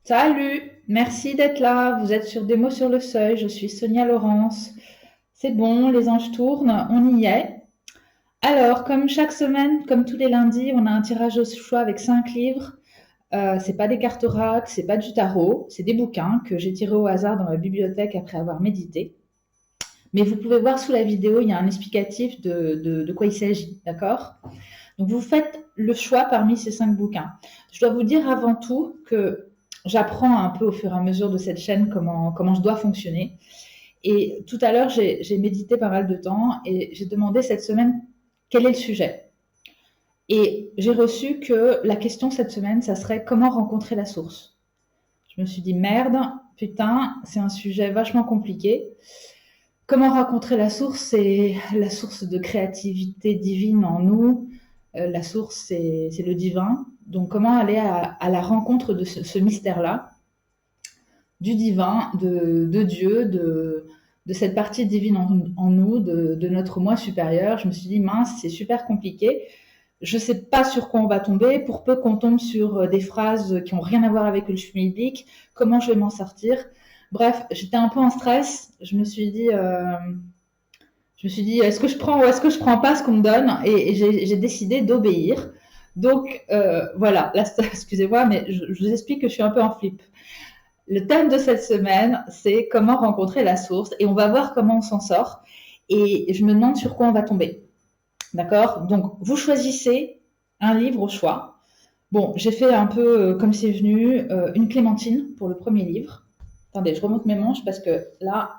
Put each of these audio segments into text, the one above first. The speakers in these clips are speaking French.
Salut, merci d'être là. Vous êtes sur Des mots sur le seuil. Je suis Sonia Laurence. C'est bon, les anges tournent, on y est. Alors, comme chaque semaine, comme tous les lundis, on a un tirage au choix avec 5 livres. C'est pas des cartes oracles, c'est pas du tarot, c'est des bouquins que j'ai tirés au hasard dans ma bibliothèque après avoir médité. Mais vous pouvez voir sous la vidéo, il y a un explicatif de quoi il s'agit, d'accord? Donc vous faites le choix parmi ces 5 bouquins. Je dois vous dire avant tout que j'apprends un peu au fur et à mesure de cette chaîne comment je dois fonctionner. Et tout à l'heure, j'ai médité pas mal de temps et j'ai demandé cette semaine quel est le sujet. Et j'ai reçu que la question cette semaine, ça serait comment rencontrer la source. Je me suis dit merde, putain, c'est un sujet vachement compliqué. Comment rencontrer la source? C'est la source de créativité divine en nous. La source, c'est le divin. Donc, comment aller à la rencontre de ce mystère-là, du divin, de Dieu, de cette partie divine en nous, de notre moi supérieur. Je me suis dit, mince, c'est super compliqué. Je ne sais pas sur quoi on va tomber, pour peu qu'on tombe sur des phrases qui n'ont rien à voir avec le schmilblick, comment je vais m'en sortir. Bref, j'étais un peu en stress. Je me suis dit, est-ce que je prends ou est-ce que je prends pas ce qu'on me donne? Et j'ai décidé d'obéir. Donc, voilà, là, excusez-moi, mais je vous explique que je suis un peu en flip. Le thème de cette semaine, c'est comment rencontrer la source et on va voir comment on s'en sort. Et je me demande sur quoi on va tomber. D'accord? Donc, vous choisissez un livre au choix. Bon, j'ai fait un peu comme c'est venu, une clémentine pour le premier livre. Attendez, je remonte mes manches parce que là,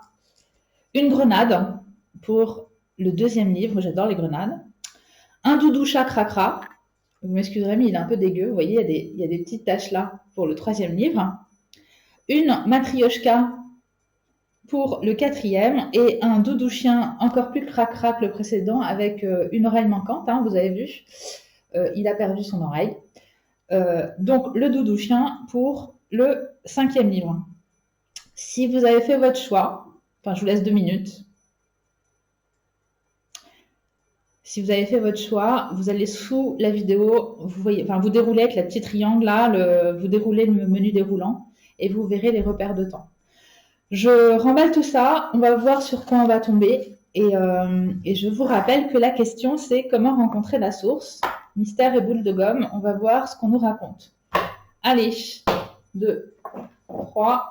une grenade pour le deuxième livre. J'adore les grenades. Un doudou chat cracra. Vous m'excuserez, mais il est un peu dégueu. Vous voyez, il y a des petites taches là pour le troisième livre. Une matrioshka pour le quatrième et un doudou chien encore plus crac-crac que le précédent avec une oreille manquante, hein, vous avez vu. Il a perdu son oreille. Donc le doudou chien pour le cinquième livre. Si vous avez fait votre choix, enfin je vous laisse 2 minutes. Si vous avez fait votre choix, vous allez sous la vidéo, vous voyez, enfin vous déroulez avec la petite triangle là, vous déroulez le menu déroulant et vous verrez les repères de temps. Je remballe tout ça, on va voir sur quoi on va tomber. Et je vous rappelle que la question, c'est comment rencontrer la source. Mystère et boule de gomme, on va voir ce qu'on nous raconte. Allez, 2, 3,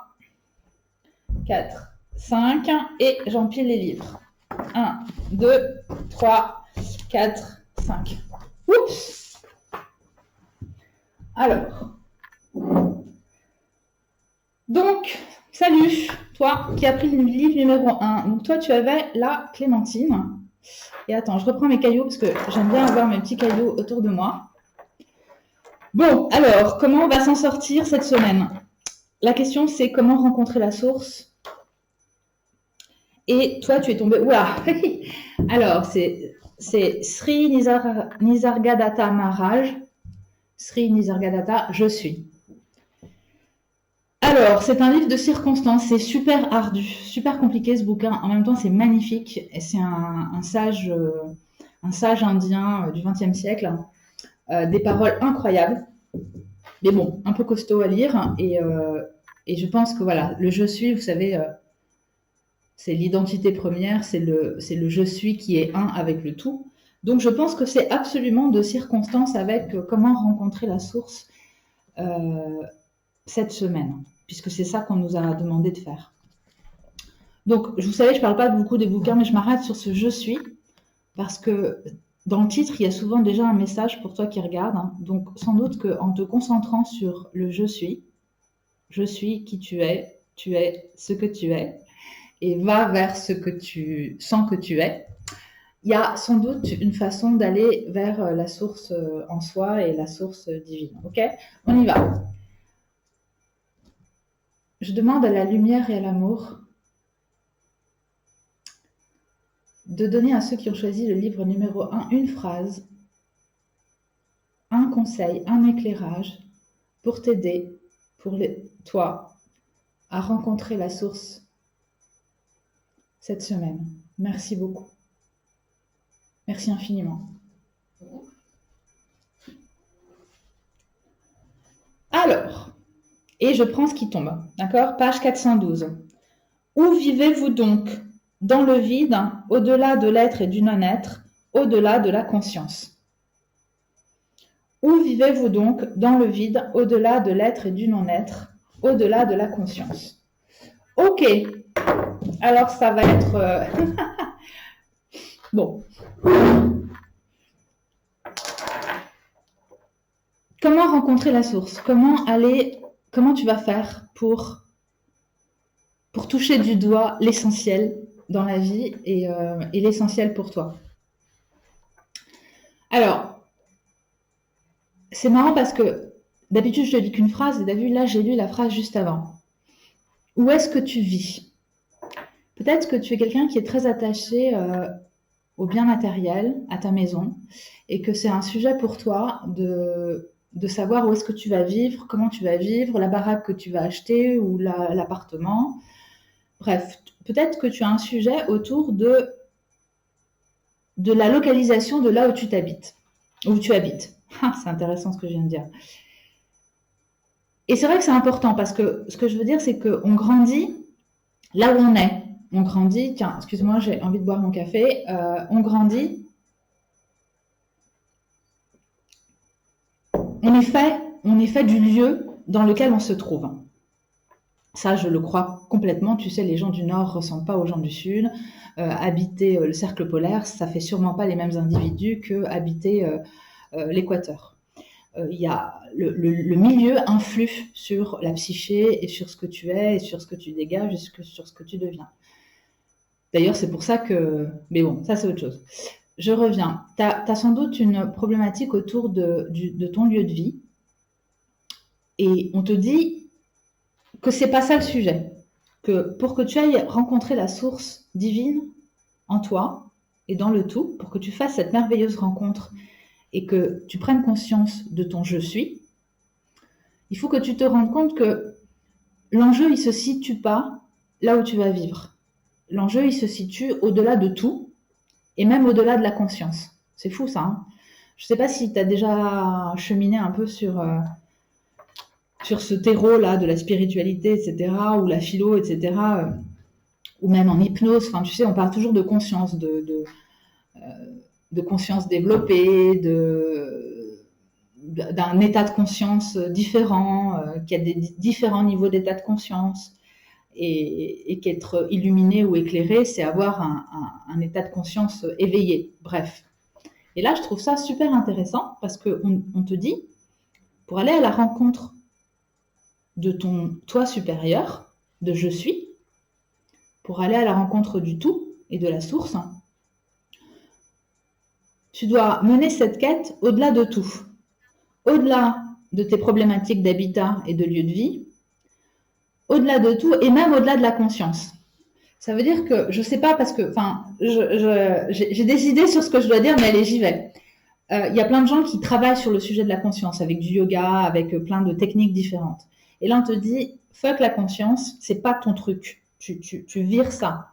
4, 5, et j'empile les livres. 1, 2, 3, 4, 5. Oups! Alors, donc, salut, toi qui as pris le livre numéro 1. Donc, toi, tu avais la clémentine. Et attends, je reprends mes cailloux parce que j'aime bien avoir mes petits cailloux autour de moi. Bon, alors, comment on va s'en sortir cette semaine? La question, c'est comment rencontrer la source. Et toi, tu es tombé. Oula. Alors, c'est Sri Nisargadatta Maharaj. Sri Nisargadatta, je suis. Alors, c'est un livre de circonstances, c'est super ardu, super compliqué ce bouquin. En même temps, c'est magnifique. C'est un sage indien du XXe siècle. Des paroles incroyables, mais bon, un peu costaud à lire. Et je pense que voilà, le je suis, vous savez, c'est l'identité première, c'est le je suis qui est un avec le tout. Donc je pense que c'est absolument de circonstance avec comment rencontrer la source euh, cette semaine, puisque c'est ça qu'on nous a demandé de faire. Donc, vous savez, je ne parle pas beaucoup des bouquins, mais je m'arrête sur ce je suis, parce que dans le titre, il y a souvent déjà un message pour toi qui regarde. Hein. Donc, sans doute qu'en te concentrant sur le je suis qui tu es ce que tu es, et va vers ce que tu sens que tu es, il y a sans doute une façon d'aller vers la source en soi et la source divine. Ok? On y va. Je demande à la lumière et à l'amour de donner à ceux qui ont choisi le livre numéro 1 une phrase, un conseil, un éclairage pour t'aider, pour toi, à rencontrer la source cette semaine. Merci beaucoup. Merci infiniment. Alors, Et je prends ce qui tombe, d'accord? Page 412. Où vivez-vous donc? Dans le vide, au-delà de l'être et du non-être, au-delà de la conscience. Où vivez-vous donc? Dans le vide, au-delà de l'être et du non-être, au-delà de la conscience. Ok, alors ça va être... Bon. Comment rencontrer la source? Comment tu vas faire pour toucher du doigt l'essentiel dans la vie et l'essentiel pour toi? Alors, c'est marrant parce que d'habitude, je te dis qu'une phrase, et t'as vu, là, j'ai lu la phrase juste avant. Où est-ce que tu vis? Peut-être que tu es quelqu'un qui est très attaché au bien matériel, à ta maison, et que c'est un sujet pour toi de savoir où est-ce que tu vas vivre, comment tu vas vivre, la baraque que tu vas acheter ou l'appartement. Bref, peut-être que tu as un sujet autour de la localisation de là où tu t'habites, où tu habites. C'est intéressant ce que je viens de dire. Et c'est vrai que c'est important parce que ce que je veux dire, c'est qu'on grandit là où on est. On grandit, tiens, excuse-moi, j'ai envie de boire mon café. On grandit. On est fait du lieu dans lequel on se trouve. Ça, je le crois complètement. Tu sais, les gens du Nord ne ressemblent pas aux gens du Sud. Habiter le cercle polaire, ça fait sûrement pas les mêmes individus que habiter l'équateur. Il y a le milieu influe sur la psyché et sur ce que tu es et sur ce que tu dégages et sur ce que tu deviens. D'ailleurs, c'est pour ça que... Mais bon, ça c'est autre chose. Je reviens. Tu as sans doute une problématique autour de ton lieu de vie. Et on te dit que c'est pas ça le sujet. Que pour que tu ailles rencontrer la source divine en toi et dans le tout, pour que tu fasses cette merveilleuse rencontre et que tu prennes conscience de ton je suis, il faut que tu te rendes compte que l'enjeu, il se situe pas là où tu vas vivre. L'enjeu, il se situe au-delà de tout et même au-delà de la conscience. C'est fou ça. Hein. Je ne sais pas si tu as déjà cheminé un peu sur ce terreau-là de la spiritualité, etc., ou la philo, etc., ou même en hypnose. Enfin, tu sais, on parle toujours de conscience, de conscience développée, d'un état de conscience différent, qui a des différents niveaux d'état de conscience. Et qu'être illuminé ou éclairé, c'est avoir un état de conscience éveillé. Bref. Et là, je trouve ça super intéressant parce qu'on te dit, pour aller à la rencontre de ton toi supérieur, de je suis, pour aller à la rencontre du tout et de la source, tu dois mener cette quête au-delà de tout. Au-delà de tes problématiques d'habitat et de lieu de vie, au-delà de tout et même au-delà de la conscience. Ça veut dire que je sais pas parce que, enfin, j'ai des idées sur ce que je dois dire, mais allez, j'y vais. Il y a plein de gens qui travaillent sur le sujet de la conscience avec du yoga, avec plein de techniques différentes. Et là, on te dit, fuck la conscience, c'est pas ton truc. Tu vires ça.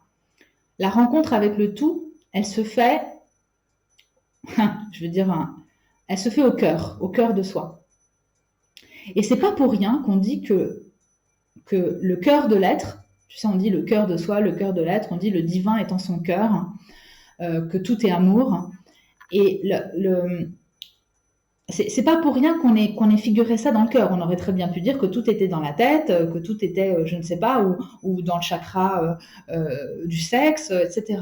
La rencontre avec le tout, elle se fait, je veux dire, elle se fait au cœur de soi. Et c'est pas pour rien qu'on dit que le cœur de l'être, tu sais, on dit le cœur de soi, le cœur de l'être, on dit le divin est en son cœur, que tout est amour. Et c'est pas pour rien qu'on ait figuré ça dans le cœur. On aurait très bien pu dire que tout était dans la tête, que tout était, je ne sais pas, ou dans le chakra du sexe, etc.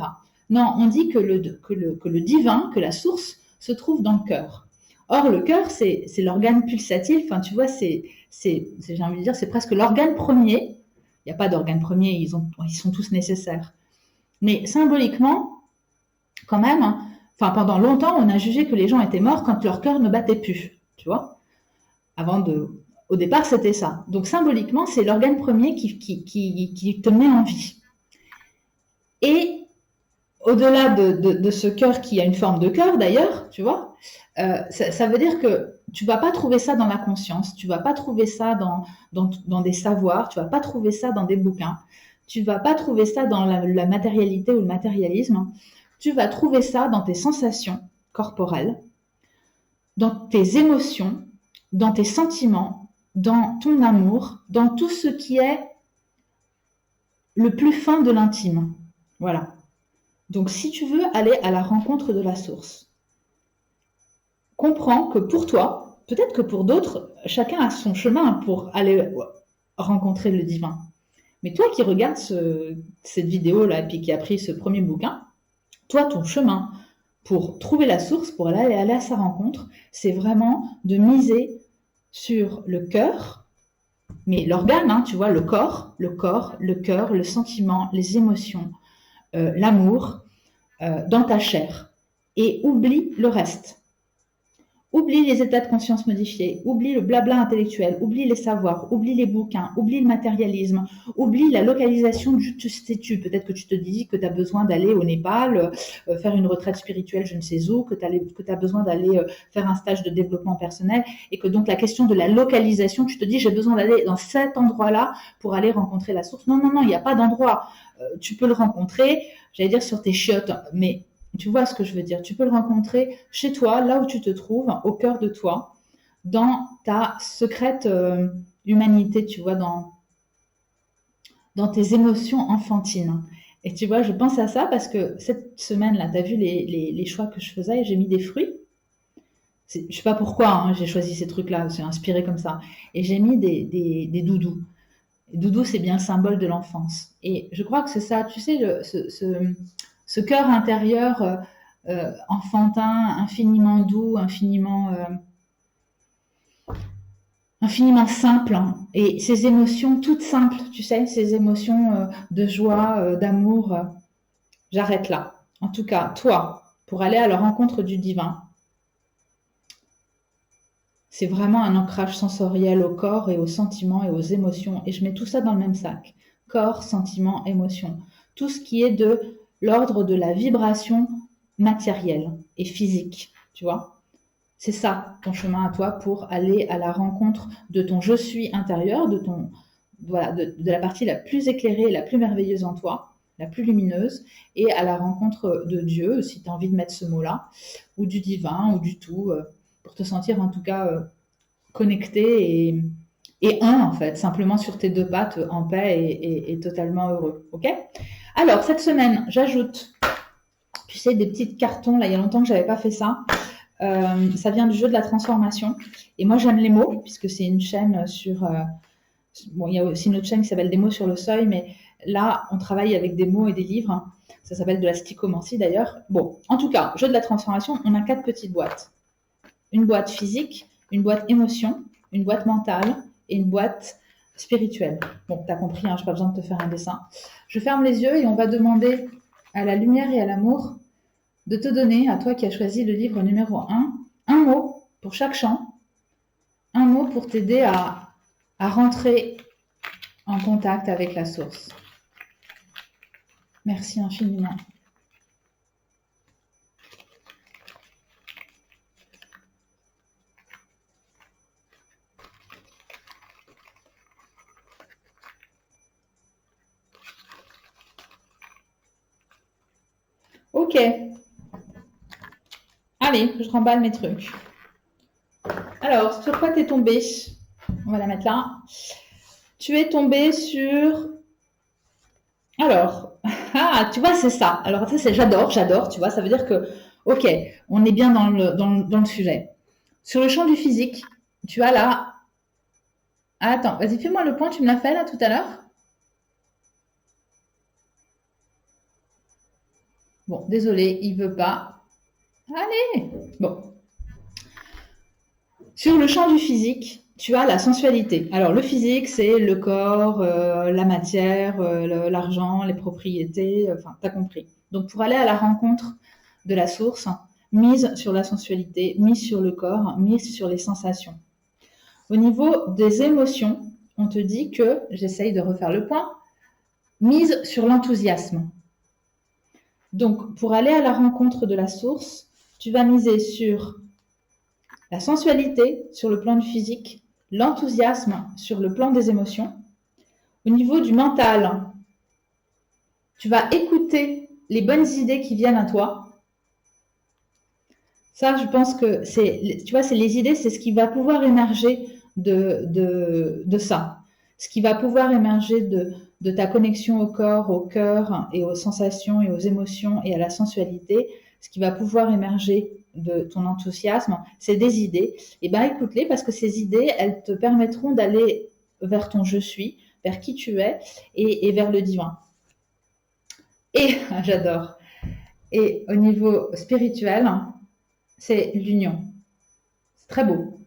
Non, on dit que le divin, que la source, se trouve dans le cœur. Or, le cœur, c'est l'organe pulsatif. Enfin, tu vois, j'ai envie de dire, c'est presque l'organe premier. Il n'y a pas d'organe premier, ils sont tous nécessaires. Mais symboliquement, quand même, hein, enfin, pendant longtemps, on a jugé que les gens étaient morts quand leur cœur ne battait plus, tu vois. Au départ, c'était ça. Donc symboliquement, c'est l'organe premier qui te met en vie. Et au-delà de ce cœur qui a une forme de cœur d'ailleurs, tu vois, ça veut dire que tu vas pas trouver ça dans la conscience, tu vas pas trouver ça dans des savoirs, tu vas pas trouver ça dans des bouquins, tu vas pas trouver ça dans la matérialité ou le matérialisme. Tu vas trouver ça dans tes sensations corporelles, dans tes émotions, dans tes sentiments dans ton amour, dans tout ce qui est le plus fin de l'intime. Voilà. Donc, si tu veux aller à la rencontre de la source, comprends que pour toi, peut-être que pour d'autres, chacun a son chemin pour aller rencontrer le divin. Mais toi qui regardes cette vidéo-là et puis qui a pris ce premier bouquin, toi, ton chemin pour trouver la source, pour aller à sa rencontre, c'est vraiment de miser sur le cœur, mais l'organe, hein, tu vois, le corps, le cœur, le sentiment, les émotions, l'amour, dans ta chair. Et oublie le reste. Oublie les états de conscience modifiés, oublie le blabla intellectuel, oublie les savoirs, oublie les bouquins, oublie le matérialisme, oublie la localisation du statut. Peut-être que tu te dis que tu as besoin d'aller au Népal, faire une retraite spirituelle je ne sais où, que tu as besoin d'aller faire un stage de développement personnel et que donc la question de la localisation, tu te dis j'ai besoin d'aller dans cet endroit-là pour aller rencontrer la source. Non, non, non, il n'y a pas d'endroit. Tu peux le rencontrer, j'allais dire sur tes chiottes, mais tu vois ce que je veux dire. Tu peux le rencontrer chez toi, là où tu te trouves, au cœur de toi, dans ta secrète humanité, tu vois, dans tes émotions enfantines. Et tu vois, je pense à ça parce que cette semaine-là, tu as vu les choix que je faisais et j'ai mis des fruits. Je ne sais pas pourquoi hein, j'ai choisi ces trucs-là, c'est inspiré comme ça. Et j'ai mis des doudous. Et doudou, c'est bien le symbole de l'enfance. Et je crois que c'est ça, tu sais, ce cœur intérieur enfantin, infiniment doux, infiniment simple, hein, et ces émotions toutes simples, tu sais, ces émotions de joie, d'amour, j'arrête là. En tout cas, toi, pour aller à la rencontre du divin, c'est vraiment un ancrage sensoriel au corps et aux sentiments et aux émotions, et je mets tout ça dans le même sac. Corps, sentiments, émotions. Tout ce qui est de l'ordre de la vibration matérielle et physique, tu vois. C'est ça ton chemin à toi pour aller à la rencontre de ton je suis intérieur, voilà, de la partie la plus éclairée, la plus merveilleuse en toi, la plus lumineuse, et à la rencontre de Dieu, si tu as envie de mettre ce mot-là, ou du divin, ou du tout, pour te sentir en tout cas connecté et un en fait, simplement sur tes deux pattes, en paix et totalement heureux. Ok? Alors cette semaine, j'ajoute, tu sais, des petits cartons. Là, il y a longtemps que j'avais pas fait ça. Ça vient du jeu de la transformation. Et moi, j'aime les mots, puisque c'est une chaîne sur... bon, il y a aussi une autre chaîne qui s'appelle Des mots sur le seuil, mais là, on travaille avec des mots et des livres. Ça s'appelle de la stichomancie d'ailleurs. Bon, en tout cas, jeu de la transformation, on a 4 petites boîtes. Une boîte physique, une boîte émotion, une boîte mentale et une boîte spirituelle. Bon, tu as compris, hein, je n'ai pas besoin de te faire un dessin. Je ferme les yeux et on va demander à la lumière et à l'amour de te donner, à toi qui as choisi le livre numéro 1, un mot pour chaque champ, un mot pour t'aider à rentrer en contact avec la source. Merci infiniment. Ok. Allez, je remballe mes trucs. Alors, sur quoi t'es tombé? On va la mettre là. Tu es tombé sur... Alors, ah, tu vois, c'est ça. Alors, ça, c'est j'adore, tu vois. Ça veut dire que, ok, on est bien dans le sujet. Sur le champ du physique, tu as là... Ah, attends, vas-y, fais-moi le point, tu me l'as fait là tout à l'heure. Bon, désolé, il veut pas. Allez, bon. Sur le champ du physique, tu as la sensualité. Alors, le physique, c'est le corps, la matière, l'argent, les propriétés, enfin, t'as compris. Donc, pour aller à la rencontre de la source, mise sur la sensualité, mise sur le corps, mise sur les sensations. Au niveau des émotions, on te dit que, j'essaye de refaire le point, mise sur l'enthousiasme. Donc, pour aller à la rencontre de la source, tu vas miser sur la sensualité sur le plan du physique, l'enthousiasme sur le plan des émotions. Au niveau du mental, tu vas écouter les bonnes idées qui viennent à toi. Ça, je pense que c'est, tu vois, c'est les idées, c'est ce qui va pouvoir émerger de ça. Ce qui va pouvoir émerger de ta connexion au corps, au cœur et aux sensations et aux émotions et à la sensualité, ce qui va pouvoir émerger de ton enthousiasme, c'est des idées. Et ben écoute-les parce que ces idées, elles te permettront d'aller vers ton je suis, vers qui tu es et vers le divin. Et j'adore. Et au niveau spirituel, c'est l'union. C'est très beau.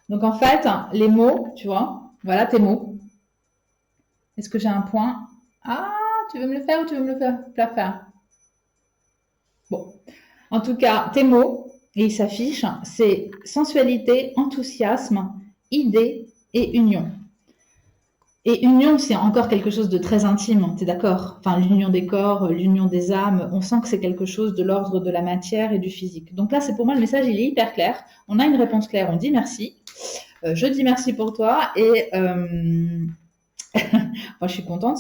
Donc en fait, les mots, tu vois, voilà tes mots. Est-ce que j'ai un point? Ah, tu veux me le faire ou tu veux me le faire? Bon. En tout cas, tes mots, et ils s'affichent, c'est sensualité, enthousiasme, idée et union. Et union, c'est encore quelque chose de très intime, t'es d'accord? Enfin, l'union des corps, l'union des âmes, on sent que c'est quelque chose de l'ordre de la matière et du physique. Donc là, c'est pour moi, le message, il est hyper clair. On a une réponse claire, on dit merci. Je dis merci pour toi et moi, je suis contente.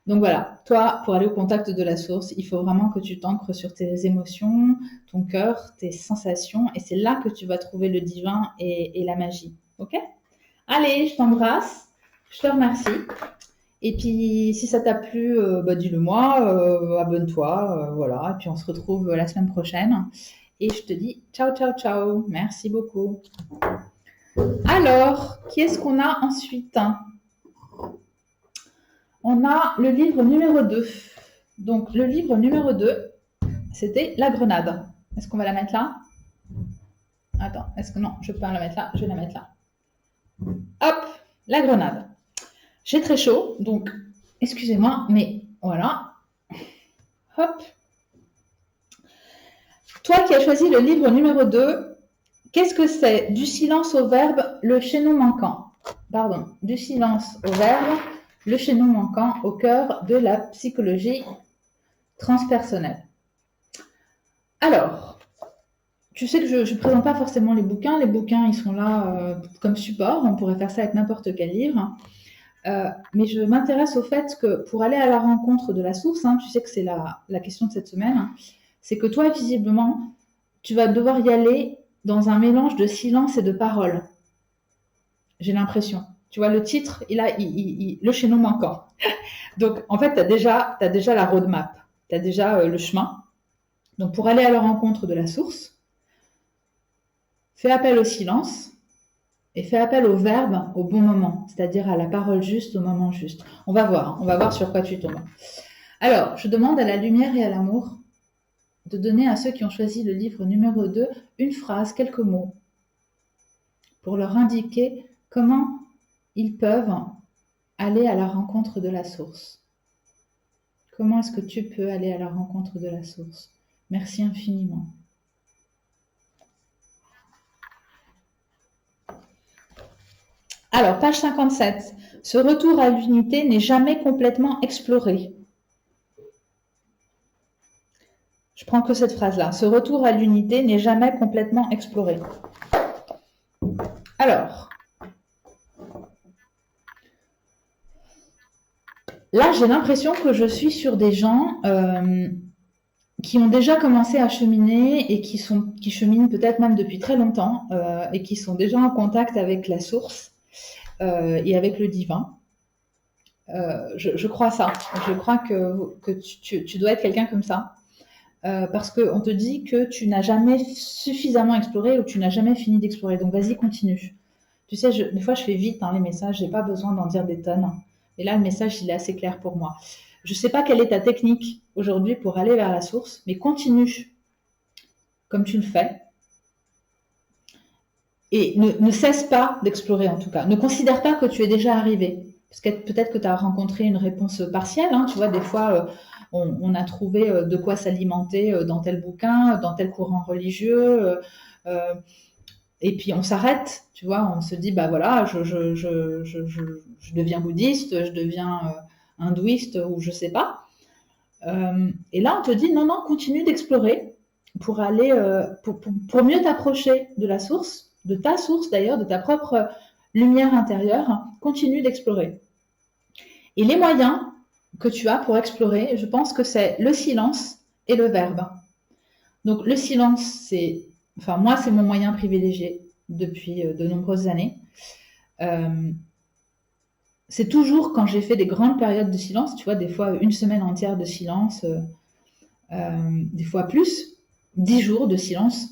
Donc voilà, toi, pour aller au contact de la source, il faut vraiment que tu t'ancres sur tes émotions, ton cœur, tes sensations, et c'est là que tu vas trouver le divin et la magie. Ok? Allez, je t'embrasse, je te remercie. Et puis, si ça t'a plu, dis-le moi, abonne-toi, voilà. Et puis, on se retrouve la semaine prochaine. Et je te dis ciao, ciao, ciao. Merci beaucoup. Alors, qui est-ce qu'on a ensuite? On a le livre numéro 2. Donc, le livre numéro 2, c'était La Grenade. Est-ce qu'on va la mettre là? Attends, est-ce que non, je peux pas la mettre là? Je vais la mettre là. Hop, La Grenade. J'ai très chaud, donc excusez-moi, mais voilà. Hop. Toi qui as choisi le livre numéro 2, qu'est-ce que c'est? Du silence au verbe, le chaînon manquant. Pardon, du silence au verbe, le chaînon manquant au cœur de la psychologie transpersonnelle. Alors, tu sais que je ne présente pas forcément les bouquins. Les bouquins, ils sont là comme support. On pourrait faire ça avec n'importe quel livre. Mais je m'intéresse au fait que pour aller à la rencontre de la source, tu sais que c'est la question de cette semaine, c'est que toi, visiblement, tu vas devoir y aller dans un mélange de silence et de parole. J'ai l'impression. Tu vois, le titre, le chaînon manquant. Donc, en fait, tu as déjà la roadmap. Tu as déjà le chemin. Donc, pour aller à la rencontre de la source, fais appel au silence et fais appel au verbe au bon moment, c'est-à-dire à la parole juste au moment juste. On va voir sur quoi tu tombes. Alors, je demande à la lumière et à l'amour de donner à ceux qui ont choisi le livre numéro 2 une phrase, quelques mots, pour leur indiquer comment ils peuvent aller à la rencontre de la source. Comment est-ce que tu peux aller à la rencontre de la source? Merci infiniment. Alors, page 57. Ce retour à l'unité n'est jamais complètement exploré. Je prends que cette phrase-là. Ce retour à l'unité n'est jamais complètement exploré. Alors, là, j'ai l'impression que je suis sur des gens qui ont déjà commencé à cheminer et qui cheminent peut-être même depuis très longtemps et qui sont déjà en contact avec la source et avec le divin. Je crois ça. Je crois que tu dois être quelqu'un comme ça. Parce qu'on te dit que tu n'as jamais suffisamment exploré ou tu n'as jamais fini d'explorer. Donc vas-y, continue. Tu sais, des fois je fais vite les messages, j'ai pas besoin d'en dire des tonnes. Et là, le message, il est assez clair pour moi. Je ne sais pas quelle est ta technique aujourd'hui pour aller vers la source, mais continue comme tu le fais. Et ne cesse pas d'explorer en tout cas. Ne considère pas que tu es déjà arrivé. Parce que peut-être que tu as rencontré une réponse partielle. Tu vois, des fois, on a trouvé de quoi s'alimenter dans tel bouquin, dans tel courant religieux. Et puis on s'arrête, tu vois, on se dit, bah voilà, je deviens bouddhiste, je deviens hindouiste ou je sais pas. Et là, on te dit, non, continue d'explorer pour aller, pour mieux t'approcher de la source, de ta source d'ailleurs, de ta propre lumière intérieure, continue d'explorer. Et les moyens que tu as pour explorer, je pense que c'est le silence et le verbe. Donc le silence, moi, c'est mon moyen privilégié. depuis de nombreuses années. Euh, c'est toujours quand j'ai fait des grandes périodes de silence, tu vois, des fois une semaine entière de silence, des fois plus, 10 jours de silence,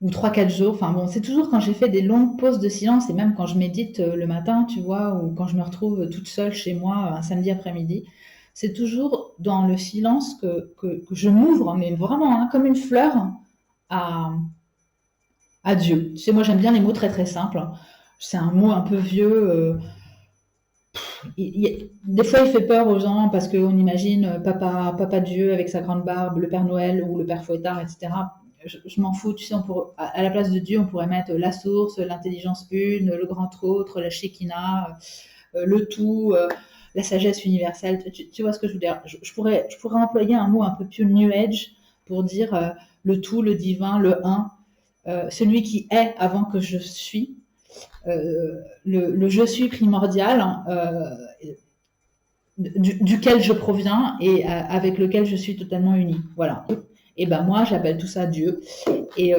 ou 3 4 jours. Enfin bon, c'est toujours quand j'ai fait des longues pauses de silence, et même quand je médite le matin, tu vois, ou quand je me retrouve toute seule chez moi un samedi après-midi. C'est toujours dans le silence que je m'ouvre, mais vraiment hein, comme une fleur à, à Dieu. Tu sais, moi j'aime bien les mots très très simples. C'est un mot un peu vieux. Des fois, il fait peur aux gens parce qu'on imagine papa Dieu avec sa grande barbe, le Père Noël ou le Père Fouettard, etc. Je m'en fous, tu sais, à la place de Dieu, on pourrait mettre la source, l'intelligence une, le grand autre, la Shekinah, le tout, la sagesse universelle. Tu vois ce que je veux dire? Je pourrais employer un mot un peu plus New Age pour dire le tout, le divin, le un, celui qui est avant que je suis, le je suis primordial, hein, duquel je proviens et avec lequel je suis totalement unie. Voilà. Et ben moi, j'appelle tout ça Dieu. Et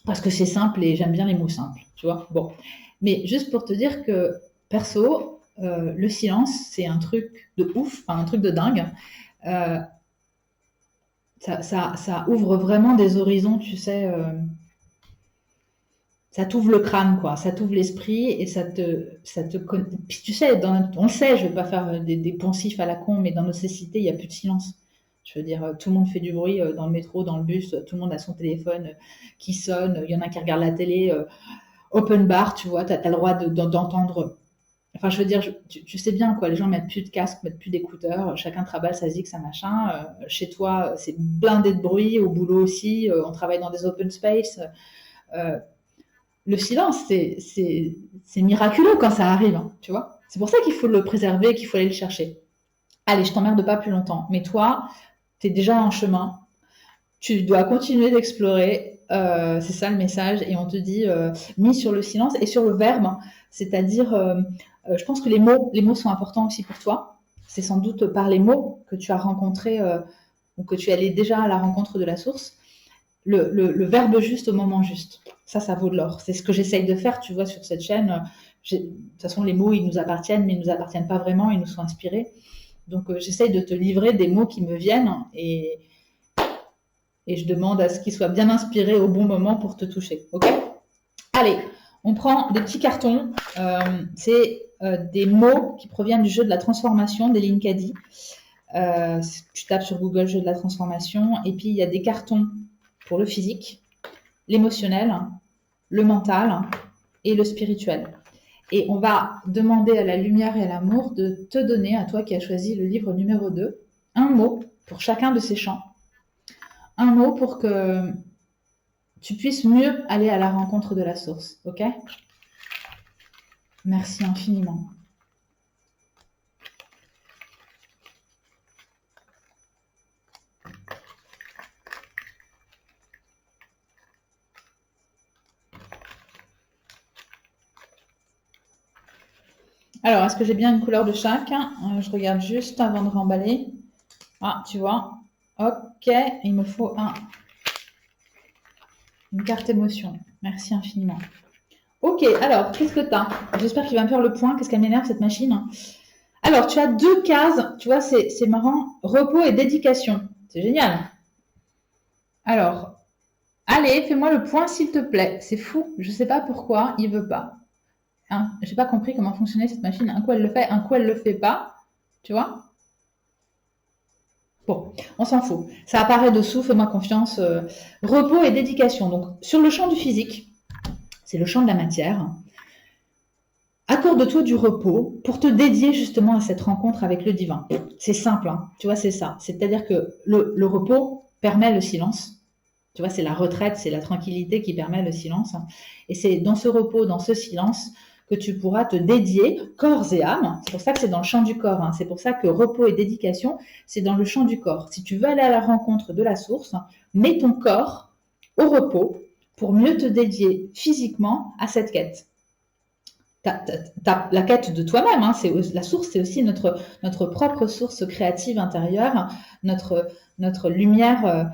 parce que c'est simple et j'aime bien les mots simples, tu vois. Bon, mais juste pour te dire que perso, le silence, c'est un truc de ouf, enfin un truc de dingue. Euh, ça ouvre vraiment des horizons, tu sais. Ça t'ouvre le crâne, quoi. Ça t'ouvre l'esprit et Puis tu sais, on le sait, je vais pas faire des poncifs à la con, mais dans nos sociétés, il y a plus de silence. Je veux dire, tout le monde fait du bruit dans le métro, dans le bus, tout le monde a son téléphone qui sonne, il y en a qui regardent la télé, open bar, tu vois, t'as le droit d'entendre. Enfin, je veux dire, tu sais bien, quoi, les gens mettent plus de casque, mettent plus d'écouteurs, chacun travaille sa zig, sa machin. Chez toi, c'est blindé de bruit, au boulot aussi, on travaille dans des open space. Euh, le silence, c'est miraculeux quand ça arrive, hein, tu vois. C'est pour ça qu'il faut le préserver, qu'il faut aller le chercher. Allez, je t'emmerde pas plus longtemps. Mais toi, tu es déjà en chemin. Tu dois continuer d'explorer. C'est ça le message. Et on te dit, mis sur le silence et sur le verbe. Hein. C'est-à-dire, je pense que les mots sont importants aussi pour toi. C'est sans doute par les mots que tu as rencontré ou que tu es allé déjà à la rencontre de la source. Le verbe juste au moment juste. Ça vaut de l'or. C'est ce que j'essaye de faire, tu vois, sur cette chaîne. De toute façon, les mots, ils nous appartiennent, mais ils nous appartiennent pas vraiment, ils nous sont inspirés. Donc, j'essaye de te livrer des mots qui me viennent et je demande à ce qu'ils soient bien inspirés au bon moment pour te toucher. Ok? Allez, on prend des petits cartons. C'est des mots qui proviennent du jeu de la transformation des Linkadi. Tu tapes sur Google jeu de la transformation et puis il y a des cartons pour le physique, l'émotionnel, le mental et le spirituel. Et on va demander à la lumière et à l'amour de te donner, à toi qui as choisi le livre numéro 2, un mot pour chacun de ces champs. Un mot pour que tu puisses mieux aller à la rencontre de la source. Ok? Merci infiniment. Alors, est-ce que j'ai bien une couleur de chaque? Je regarde juste avant de remballer. Ah, tu vois. Ok, il me faut une carte émotion. Merci infiniment. Ok, alors, qu'est-ce que tu as? J'espère qu'il va me faire le point. Qu'est-ce qu'elle m'énerve, cette machine? Alors, tu as 2 cases. Tu vois, c'est marrant. Repos et dédication. C'est génial. Alors, allez, fais-moi le point, s'il te plaît. C'est fou. Je ne sais pas pourquoi il veut pas. Hein, j'ai pas compris comment fonctionnait cette machine. Un coup, elle le fait, un coup, elle le fait pas. Tu vois? Bon, on s'en fout. Ça apparaît dessous, fais-moi confiance. Repos et dédication. Donc, sur le champ du physique, c'est le champ de la matière. Accorde-toi du repos pour te dédier justement à cette rencontre avec le divin. C'est simple, hein, tu vois, c'est ça. C'est-à-dire que le repos permet le silence. Tu vois, c'est la retraite, c'est la tranquillité qui permet le silence. Et c'est dans ce repos, dans ce silence, que tu pourras te dédier corps et âme. C'est pour ça que c'est dans le champ du corps. Hein. C'est pour ça que repos et dédication, c'est dans le champ du corps. Si tu veux aller à la rencontre de la source, mets ton corps au repos pour mieux te dédier physiquement à cette quête. La quête de toi-même, hein, la source, c'est aussi notre propre source créative intérieure, notre lumière.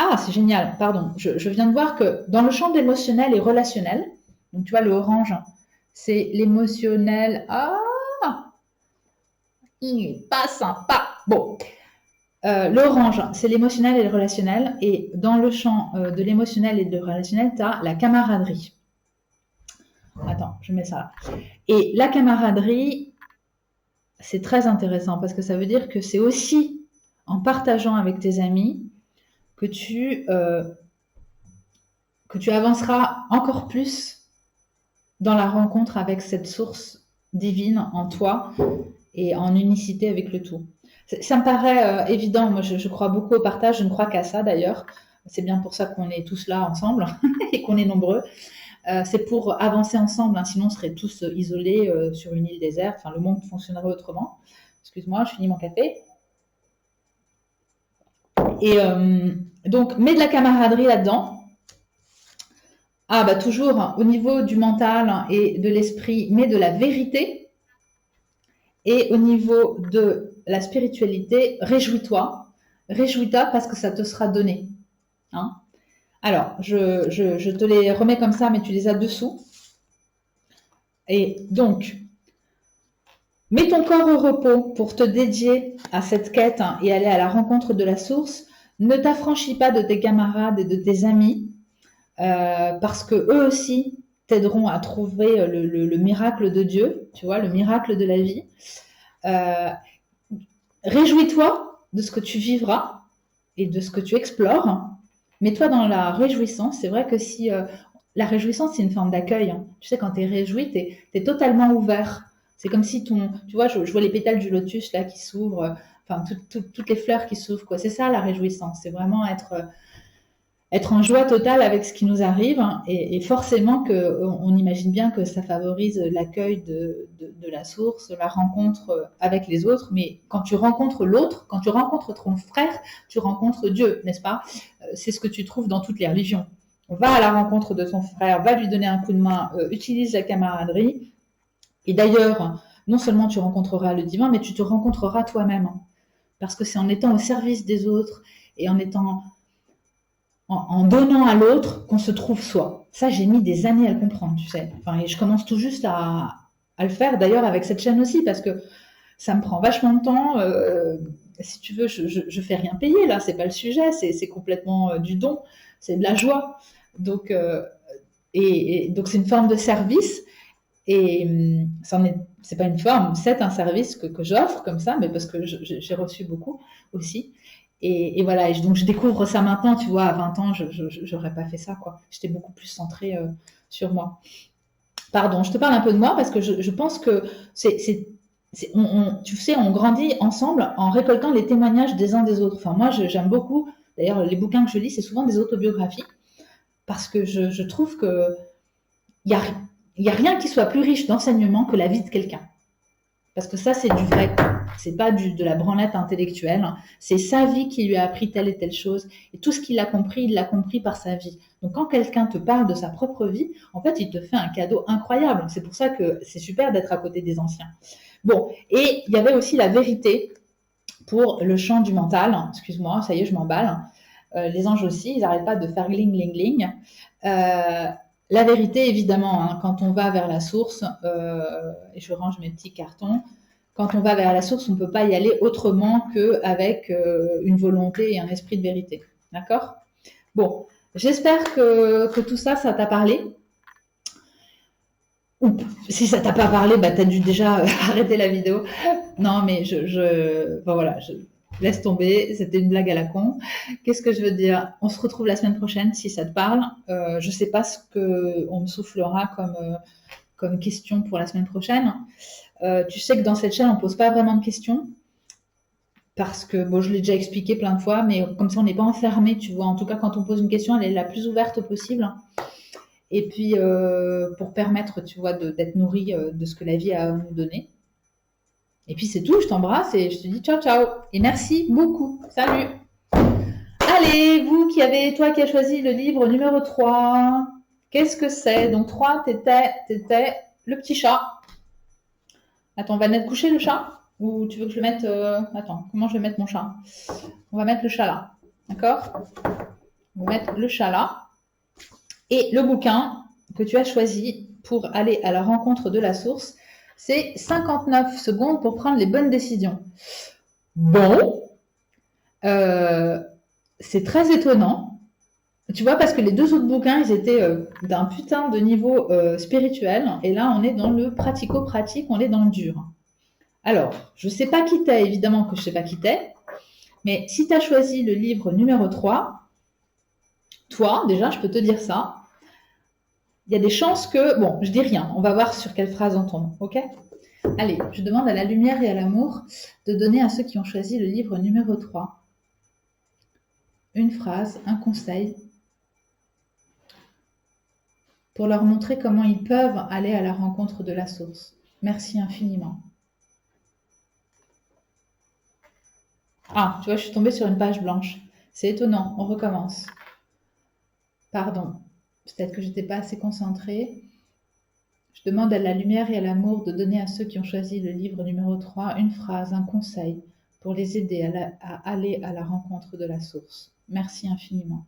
Ah, c'est génial, pardon. Je viens de voir que dans le champ de l'émotionnel et relationnel, donc tu vois, le orange, c'est l'émotionnel. Ah, il est pas sympa. Bon, l'orange, c'est l'émotionnel et le relationnel. Et dans le champ de l'émotionnel et de relationnel, tu as la camaraderie. Attends, je mets ça là. Et la camaraderie, c'est très intéressant parce que ça veut dire que c'est aussi en partageant avec tes amis que tu avanceras encore plus dans la rencontre avec cette source divine en toi et en unicité avec le tout. Ça me paraît évident. Moi, je crois beaucoup au partage. Je ne crois qu'à ça d'ailleurs. C'est bien pour ça qu'on est tous là ensemble et qu'on est nombreux. C'est pour avancer ensemble, hein, sinon on serait tous isolés sur une île déserte. Enfin, le monde fonctionnerait autrement. Excuse-moi, je finis mon café. Et donc, mets de la camaraderie là-dedans. Ah, bah toujours, hein, au niveau du mental et de l'esprit, mets de la vérité. Et au niveau de la spiritualité, réjouis-toi. Réjouis-toi parce que ça te sera donné. Hein. Alors, je te les remets comme ça, mais tu les as dessous. Et donc, mets ton corps au repos pour te dédier à cette quête hein, et aller à la rencontre de la source. Ne t'affranchis pas de tes camarades et de tes amis parce que eux aussi t'aideront à trouver le miracle de Dieu, tu vois, le miracle de la vie. Euh, Réjouis-toi de ce que tu vivras et de ce que tu explores. Mets-toi dans la réjouissance. C'est vrai que si la réjouissance, c'est une forme d'accueil. Hein. Tu sais, quand tu es réjoui, tu es totalement ouvert. C'est comme si tu vois, je vois les pétales du lotus là qui s'ouvrent, enfin toutes les fleurs qui s'ouvrent. Quoi. C'est ça la réjouissance. C'est vraiment être en joie totale avec ce qui nous arrive hein, et forcément on imagine bien que ça favorise l'accueil de la source, la rencontre avec les autres, mais quand tu rencontres l'autre, quand tu rencontres ton frère, tu rencontres Dieu, n'est-ce pas? C'est ce que tu trouves dans toutes les religions. Va à la rencontre de ton frère, va lui donner un coup de main, utilise la camaraderie, et d'ailleurs, non seulement tu rencontreras le divin, mais tu te rencontreras toi-même, parce que c'est en étant au service des autres et en étant en donnant à l'autre qu'on se trouve soi. Ça, j'ai mis des années à le comprendre, tu sais. Enfin, et je commence tout juste à le faire, d'ailleurs, avec cette chaîne aussi, parce que ça me prend vachement de temps. Si tu veux, je fais rien payer, là, c'est pas le sujet, c'est complètement du don, c'est de la joie. Donc, donc c'est une forme de service, et c'est pas une forme, c'est un service que j'offre comme ça, mais parce que j'ai reçu beaucoup aussi. Et voilà, et donc je découvre ça maintenant, tu vois, à 20 ans, je n'aurais pas fait ça, quoi. J'étais beaucoup plus centrée sur moi. Pardon, je te parle un peu de moi parce que je pense que tu sais, on grandit ensemble en récoltant les témoignages des uns des autres. Enfin, moi, j'aime beaucoup, d'ailleurs, les bouquins que je lis, c'est souvent des autobiographies parce que je trouve que il y a rien qui soit plus riche d'enseignement que la vie de quelqu'un. Parce que ça, c'est du vrai. C'est pas de la branlette intellectuelle. C'est sa vie qui lui a appris telle et telle chose. Et tout ce qu'il a compris, il l'a compris par sa vie. Donc, quand quelqu'un te parle de sa propre vie, en fait, il te fait un cadeau incroyable. C'est pour ça que c'est super d'être à côté des anciens. Bon, et il y avait aussi la vérité pour le champ du mental. Excuse-moi, ça y est, je m'emballe. Les anges aussi, ils n'arrêtent pas de faire gling, gling, gling. La vérité, évidemment, hein, quand on va vers la source, et je range mes petits cartons, quand on va vers la source, on ne peut pas y aller autrement qu'avec une volonté et un esprit de vérité. D'accord? Bon, j'espère que tout ça, ça t'a parlé. Ou si ça t'a pas parlé, bah, tu as dû déjà arrêter la vidéo. Non, mais enfin, voilà, je laisse tomber. C'était une blague à la con. Qu'est-ce que je veux dire? On se retrouve la semaine prochaine si ça te parle. Je sais pas ce qu'on me soufflera comme question pour la semaine prochaine. Tu sais que dans cette chaîne, on pose pas vraiment de questions. Parce que, bon, je l'ai déjà expliqué plein de fois, mais comme ça, on n'est pas enfermé, tu vois. En tout cas, quand on pose une question, elle est la plus ouverte possible. Et puis, pour permettre, tu vois, d'être nourri de ce que la vie a à nous donner. Et puis, c'est tout. Je t'embrasse et je te dis ciao, ciao. Et merci beaucoup. Salut. Allez, toi qui as choisi le livre numéro 3, qu'est-ce que c'est? Donc, 3, t'étais le petit chat. Attends, on va mettre coucher le chat? Ou tu veux que je le mette... Attends, comment je vais mettre mon chat? On va mettre le chat là. D'accord? On va mettre le chat là. Et le bouquin que tu as choisi pour aller à la rencontre de la source, c'est 59 secondes pour prendre les bonnes décisions. Bon, c'est très étonnant. Tu vois, parce que les deux autres bouquins, ils étaient d'un putain de niveau spirituel. Et là, on est dans le pratico-pratique, on est dans le dur. Alors, je sais pas qui t'es, évidemment que je sais pas qui t'es. Mais si tu as choisi le livre numéro 3, toi, déjà, je peux te dire ça. Il y a des chances que... Bon, je dis rien. On va voir sur quelle phrase on tombe. OK? Allez, je demande à la lumière et à l'amour de donner à ceux qui ont choisi le livre numéro 3 une phrase, un conseil pour leur montrer comment ils peuvent aller à la rencontre de la source. Merci infiniment. Ah, tu vois, je suis tombée sur une page blanche. C'est étonnant, on recommence. Pardon, peut-être que je n'étais pas assez concentrée. Je demande à la lumière et à l'amour de donner à ceux qui ont choisi le livre numéro 3 une phrase, un conseil pour les aider à aller à la rencontre de la source. Merci infiniment.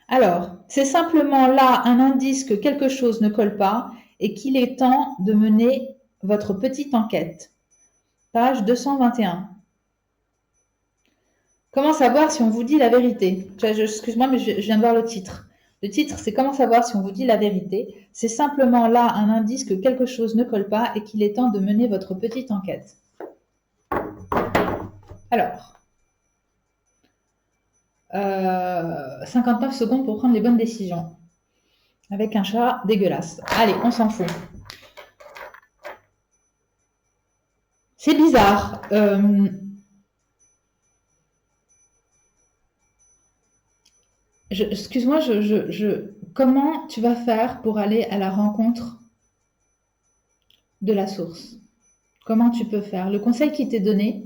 Alors, c'est simplement là un indice que quelque chose ne colle pas et qu'il est temps de mener votre petite enquête. Page 221. Comment savoir si on vous dit la vérité? Excuse-moi, mais je viens de voir le titre. Le titre, c'est Comment savoir si on vous dit la vérité. C'est simplement là un indice que quelque chose ne colle pas et qu'il est temps de mener votre petite enquête. Alors, 59 secondes pour prendre les bonnes décisions. Avec un chat dégueulasse. Allez, on s'en fout. C'est bizarre. Excuse-moi, comment tu vas faire pour aller à la rencontre de la source? Comment tu peux faire? Le conseil qui t'est donné,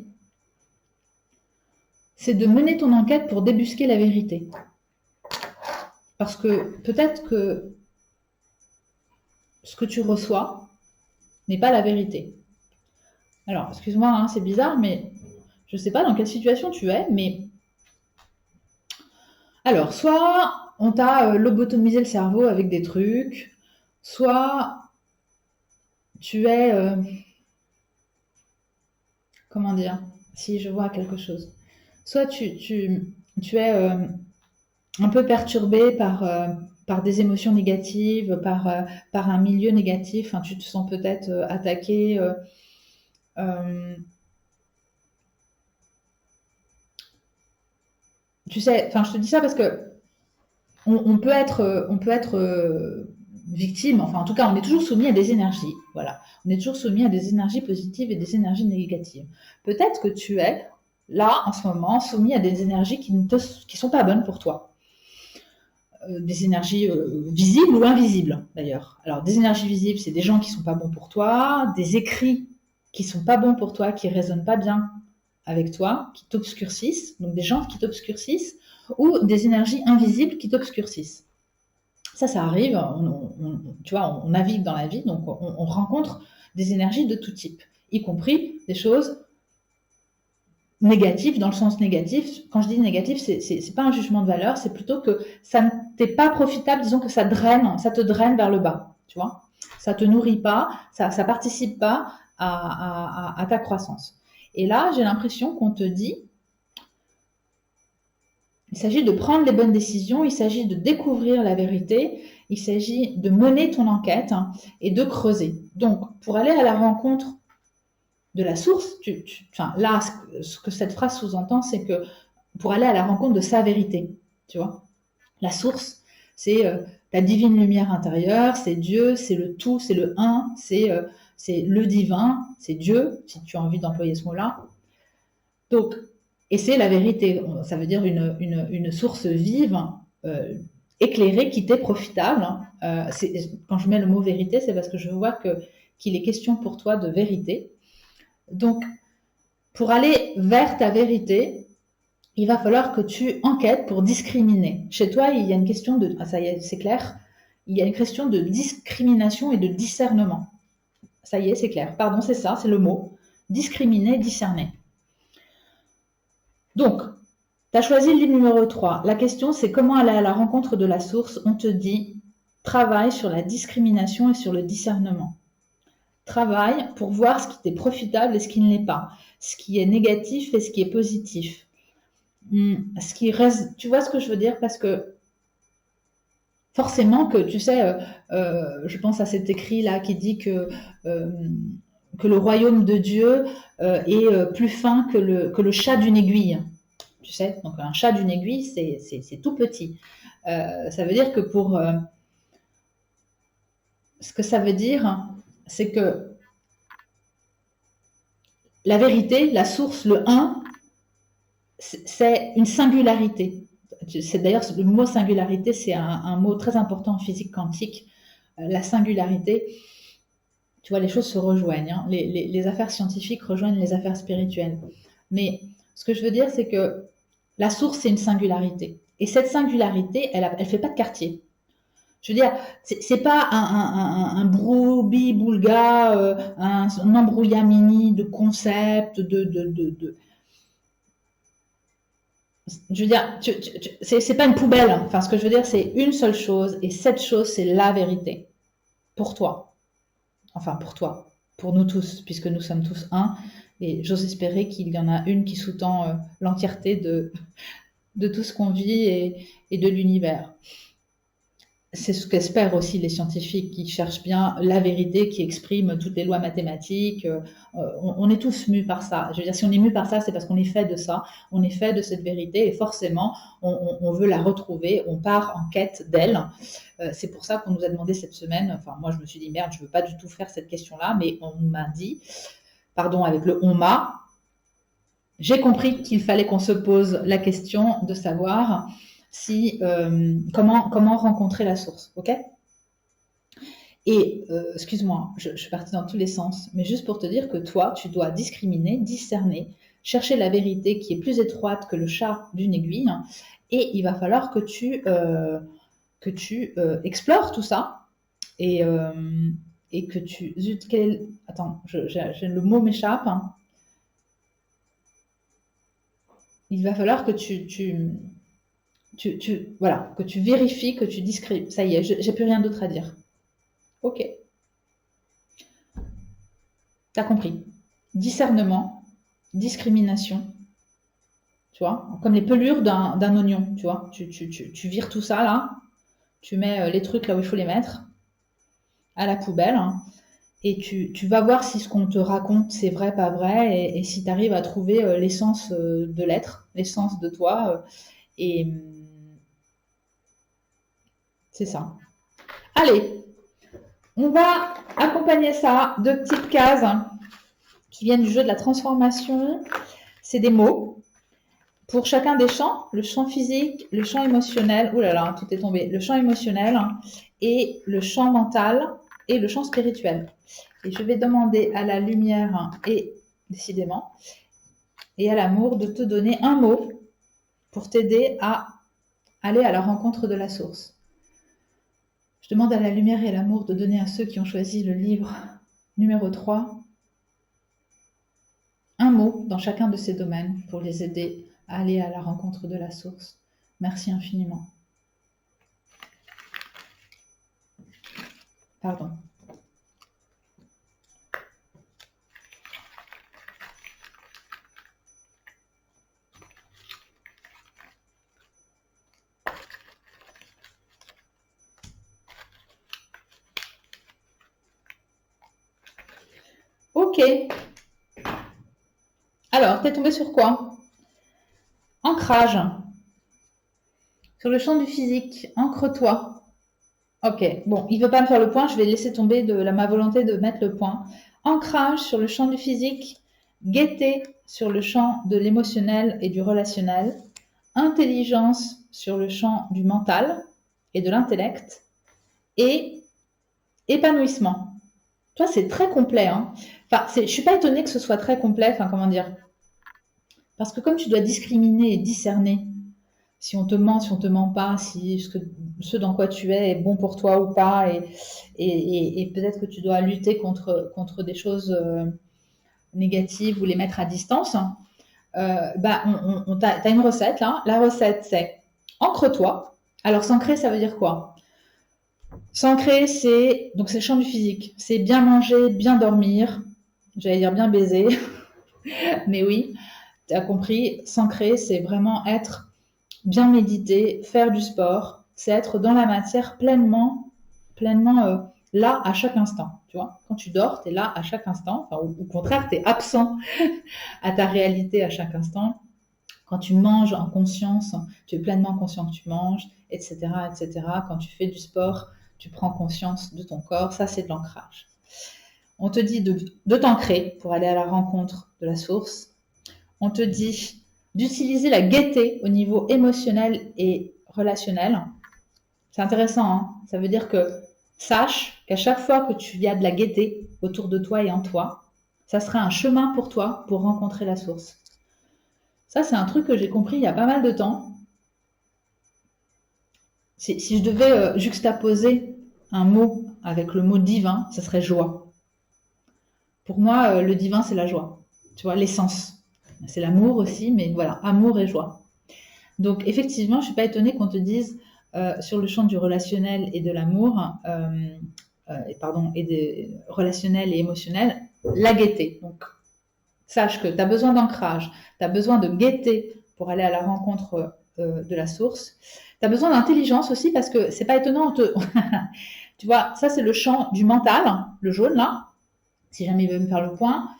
c'est de mener ton enquête pour débusquer la vérité. Parce que peut-être que ce que tu reçois n'est pas la vérité. Alors, excuse-moi, hein, c'est bizarre, mais je ne sais pas dans quelle situation tu es, mais... Alors, soit on t'a lobotomisé le cerveau avec des trucs, soit tu es... comment dire? Si je vois quelque chose. Soit tu es un peu perturbé par des émotions négatives, par un milieu négatif, enfin, tu te sens peut-être attaqué. Tu sais, enfin, je te dis ça parce que on peut être victime, enfin, en tout cas, on est toujours soumis à des énergies. Voilà. On est toujours soumis à des énergies positives et des énergies négatives. Peut-être que tu es, là, en ce moment, soumis à des énergies qui sont pas bonnes pour toi. Des énergies visibles ou invisibles d'ailleurs. Alors des énergies visibles, c'est des gens qui sont pas bons pour toi, des écrits qui sont pas bons pour toi, qui résonnent pas bien avec toi, qui t'obscurcissent, donc des gens qui t'obscurcissent, ou des énergies invisibles qui t'obscurcissent. Ça arrive, tu vois, on navigue dans la vie, donc on rencontre des énergies de tout type, y compris des choses négatif dans le sens négatif. Quand je dis négatif, c'est pas un jugement de valeur, c'est plutôt que ça ne t'est pas profitable, disons que ça te draine vers le bas, tu vois. Ça te nourrit pas, ça participe pas à ta croissance. Et là, j'ai l'impression qu'on te dit, il s'agit de prendre les bonnes décisions, il s'agit de découvrir la vérité, il s'agit de mener ton enquête et de creuser. Donc, pour aller à la rencontre de la source, enfin, là, ce que cette phrase sous-entend, c'est que pour aller à la rencontre de sa vérité, tu vois. La source, c'est la divine lumière intérieure, c'est Dieu, c'est le tout, c'est le un, c'est le divin, c'est Dieu, si tu as envie d'employer ce mot-là. Donc, et c'est la vérité, ça veut dire une source vive, éclairée, qui t'est profitable. Quand je mets le mot vérité, c'est parce que je vois qu'il est question pour toi de vérité. Donc, pour aller vers ta vérité, il va falloir que tu enquêtes pour discriminer. Chez toi, il y a une question de... Ah, ça y est, c'est clair. Il y a une question de discrimination et de discernement. Ça y est, c'est clair. Pardon, c'est ça, c'est le mot. discriminer, discerner. Donc, tu as choisi le livre numéro 3. La question, c'est comment aller à la rencontre de la source. On te dit, travaille sur la discrimination et sur le discernement. Travaille pour voir ce qui t'est profitable et ce qui ne l'est pas, ce qui est négatif et ce qui est positif. Ce qui reste, tu vois ce que je veux dire? Parce que forcément que, tu sais, je pense à cet écrit-là qui dit que le royaume de Dieu est plus fin que le chat d'une aiguille. Tu sais, donc un chat d'une aiguille, c'est tout petit. Ça veut dire que ce que ça veut dire, c'est que la vérité, la source, le un, c'est une singularité. C'est d'ailleurs le mot singularité, c'est un mot très important en physique quantique. La singularité, tu vois, les choses se rejoignent. Hein. Les affaires scientifiques rejoignent les affaires spirituelles. Mais ce que je veux dire, c'est que la source, c'est une singularité. Et cette singularité, elle fait pas de quartier. Je veux dire, c'est pas un broubi-boulga, un embrouillamini de concepts, je veux dire, c'est pas une poubelle. Enfin, ce que je veux dire, c'est une seule chose, et cette chose, c'est la vérité. Pour toi. Enfin, pour toi. Pour nous tous, puisque nous sommes tous un. Et j'ose espérer qu'il y en a une qui sous-tend l'entièreté de tout ce qu'on vit et de l'univers. C'est ce qu'espèrent aussi les scientifiques qui cherchent bien la vérité, qui exprime toutes les lois mathématiques. On est tous mus par ça. Je veux dire, si on est mus par ça, c'est parce qu'on est fait de ça, on est fait de cette vérité et forcément, on veut la retrouver, on part en quête d'elle. C'est pour ça qu'on nous a demandé cette semaine, enfin moi je me suis dit merde, je ne veux pas du tout faire cette question-là, mais on m'a dit, pardon, avec le on m'a, j'ai compris qu'il fallait qu'on se pose la question de savoir comment rencontrer la source, ok? Et excuse-moi, je suis partie dans tous les sens, mais juste pour te dire que toi, tu dois discriminer, discerner, chercher la vérité qui est plus étroite que le chat d'une aiguille, et il va falloir que tu explores tout ça et que tu zut, attends, le mot m'échappe. Hein. Il va falloir que voilà, que tu vérifies, que tu discrimines. Ça y est, j'ai plus rien d'autre à dire. Ok. T'as compris. Discernement, discrimination, tu vois, comme les pelures d'un oignon, tu vois. Tu vires tout ça là, tu mets les trucs là où il faut les mettre, à la poubelle, hein, et tu vas voir si ce qu'on te raconte c'est vrai, pas vrai, et si tu arrives à trouver l'essence de l'être, l'essence de toi, et c'est ça. Allez, on va accompagner ça de petites cases qui viennent du jeu de la transformation. C'est des mots. Pour chacun des champs, le champ physique, le champ émotionnel, oh là là, tout est tombé, le champ émotionnel et le champ mental et le champ spirituel. Et je vais demander à la lumière et décidément et à l'amour de te donner un mot pour t'aider à aller à la rencontre de la source. Je demande à la lumière et à l'amour de donner à ceux qui ont choisi le livre numéro 3 un mot dans chacun de ces domaines pour les aider à aller à la rencontre de la source. Merci infiniment. Pardon. Ok. Alors, t'es tombé sur quoi? Ancrage. Sur le champ du physique, ancre-toi. Ok, bon, il ne veut pas me faire le point, je vais laisser tomber ma volonté de mettre le point. Ancrage sur le champ du physique, gaieté sur le champ de l'émotionnel et du relationnel, intelligence sur le champ du mental et de l'intellect, et épanouissement. Toi, c'est très complet. Hein. Enfin, je ne suis pas étonnée que ce soit très complet, enfin, comment dire. Parce que comme tu dois discriminer et discerner si on te ment, si on te ment pas, si ce dans quoi tu es bon pour toi ou pas, et peut-être que tu dois lutter contre des choses négatives ou les mettre à distance, t'as une recette là. La recette, c'est ancre-toi. Alors, s'ancrer, ça veut dire quoi? S'ancrer, c'est le champ du physique. C'est bien manger, bien dormir. J'allais dire bien baiser, mais oui, tu as compris. S'ancrer, c'est vraiment être bien médité, faire du sport. C'est être dans la matière pleinement là à chaque instant. Tu vois, quand tu dors, tu es là à chaque instant. Enfin, au contraire, tu es absent à ta réalité à chaque instant. Quand tu manges en conscience, tu es pleinement conscient que tu manges, etc., etc. Quand tu fais du sport, tu prends conscience de ton corps. Ça, c'est de l'ancrage. On te dit de t'ancrer pour aller à la rencontre de la source. On te dit d'utiliser la gaieté au niveau émotionnel et relationnel. C'est intéressant, hein. Ça veut dire que sache qu'à chaque fois que tu y as de la gaieté autour de toi et en toi, ça sera un chemin pour toi pour rencontrer la source. Ça, c'est un truc que j'ai compris il y a pas mal de temps. Si je devais juxtaposer un mot avec le mot divin, ça serait joie. Pour moi, le divin, c'est la joie. Tu vois, l'essence. C'est l'amour aussi, mais voilà, amour et joie. Donc, effectivement, je ne suis pas étonnée qu'on te dise sur le champ du relationnel et de l'amour, et des relationnels et émotionnels, la gaieté. Donc, sache que tu as besoin d'ancrage, tu as besoin de gaieté pour aller à la rencontre de la source. Tu as besoin d'intelligence aussi parce que c'est pas étonnant. Tu vois, ça c'est le champ du mental, le jaune là. Si jamais il veut me faire le point,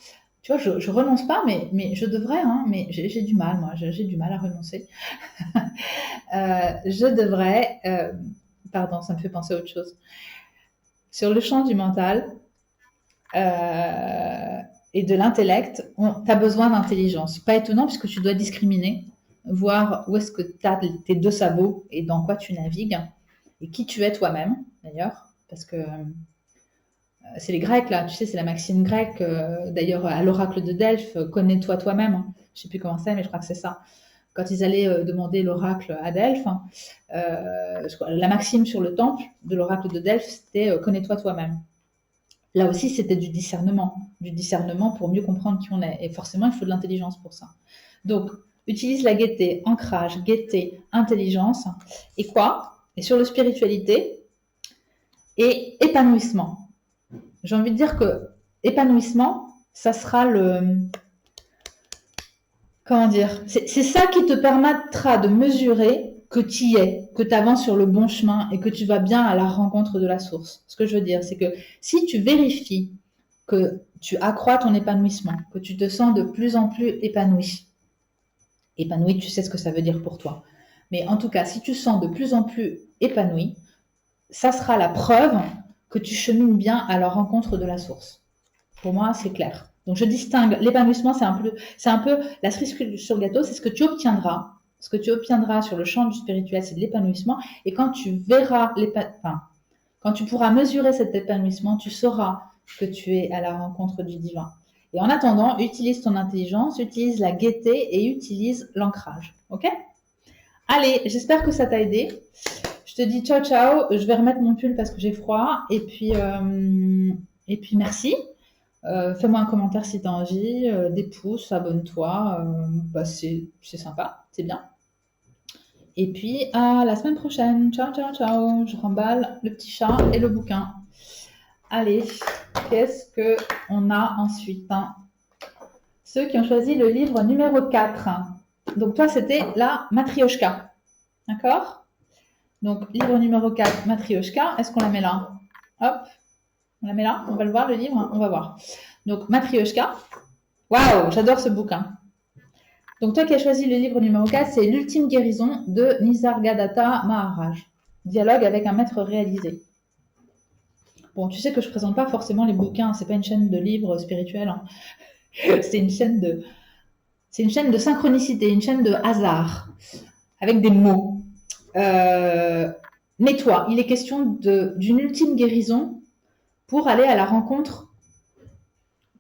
tu vois, je renonce pas, mais je devrais, hein, mais j'ai du mal, moi, j'ai du mal à renoncer. Je devrais, pardon, ça me fait penser à autre chose. Sur le champ du mental et de l'intellect, tu as besoin d'intelligence. Pas étonnant puisque tu dois discriminer, voir où est-ce que tu as tes deux sabots et dans quoi tu navigues et qui tu es toi-même, d'ailleurs, parce que c'est les Grecs, là, tu sais, c'est la maxime grecque. D'ailleurs, à l'oracle de Delphes, connais-toi toi-même. Hein. Je ne sais plus comment c'est, mais je crois que c'est ça. Quand ils allaient demander l'oracle à Delphes, la maxime sur le temple de l'oracle de Delphes, c'était connais-toi toi-même. Là aussi, c'était du discernement pour mieux comprendre qui on est. Et forcément, il faut de l'intelligence pour ça. Donc, utilise la gaieté, ancrage, gaieté, intelligence. Et quoi? Et sur le spiritualité et épanouissement. J'ai envie de dire que épanouissement, ça sera comment dire, c'est ça qui te permettra de mesurer que tu y es, que tu avances sur le bon chemin et que tu vas bien à la rencontre de la source. Ce que je veux dire, c'est que si tu vérifies que tu accrois ton épanouissement, que tu te sens de plus en plus épanoui, tu sais ce que ça veut dire pour toi. Mais en tout cas, si tu sens de plus en plus épanoui, ça sera la preuve que tu chemines bien à la rencontre de la source. Pour moi, c'est clair. Donc, je distingue l'épanouissement, c'est un peu la cerise sur le gâteau, c'est ce que tu obtiendras. Ce que tu obtiendras sur le champ du spirituel, c'est de l'épanouissement. Et quand tu verras quand tu pourras mesurer cet épanouissement, tu sauras que tu es à la rencontre du divin. Et en attendant, utilise ton intelligence, utilise la gaieté et utilise l'ancrage. Ok? Allez, j'espère que ça t'a aidé. Je te dis ciao ciao. Je vais remettre mon pull parce que j'ai froid. Et puis merci. Fais-moi un commentaire si tu as envie, des pouces, abonne-toi, c'est sympa, c'est bien. Et puis à la semaine prochaine. Ciao, ciao, ciao. Je remballe le petit chat et le bouquin. Allez, qu'est-ce qu'on a ensuite, hein? Ceux qui ont choisi le livre numéro 4. Donc toi, c'était la Matryoshka. D'accord? Donc, livre numéro 4, Matryoshka. Est-ce qu'on la met là? Hop, on la met là. On va le voir, le livre. On va voir. Donc, Matryoshka. Waouh, j'adore ce bouquin. Donc, toi qui as choisi le livre numéro 4, c'est L'ultime guérison de Nisargadatta Maharaj. Dialogue avec un maître réalisé. Bon, tu sais que je ne présente pas forcément les bouquins. C'est pas une chaîne de livres spirituels. Hein. C'est une chaîne de synchronicité, une chaîne de hasard, avec des mots. Mais toi, il est question d'une ultime guérison pour aller à la rencontre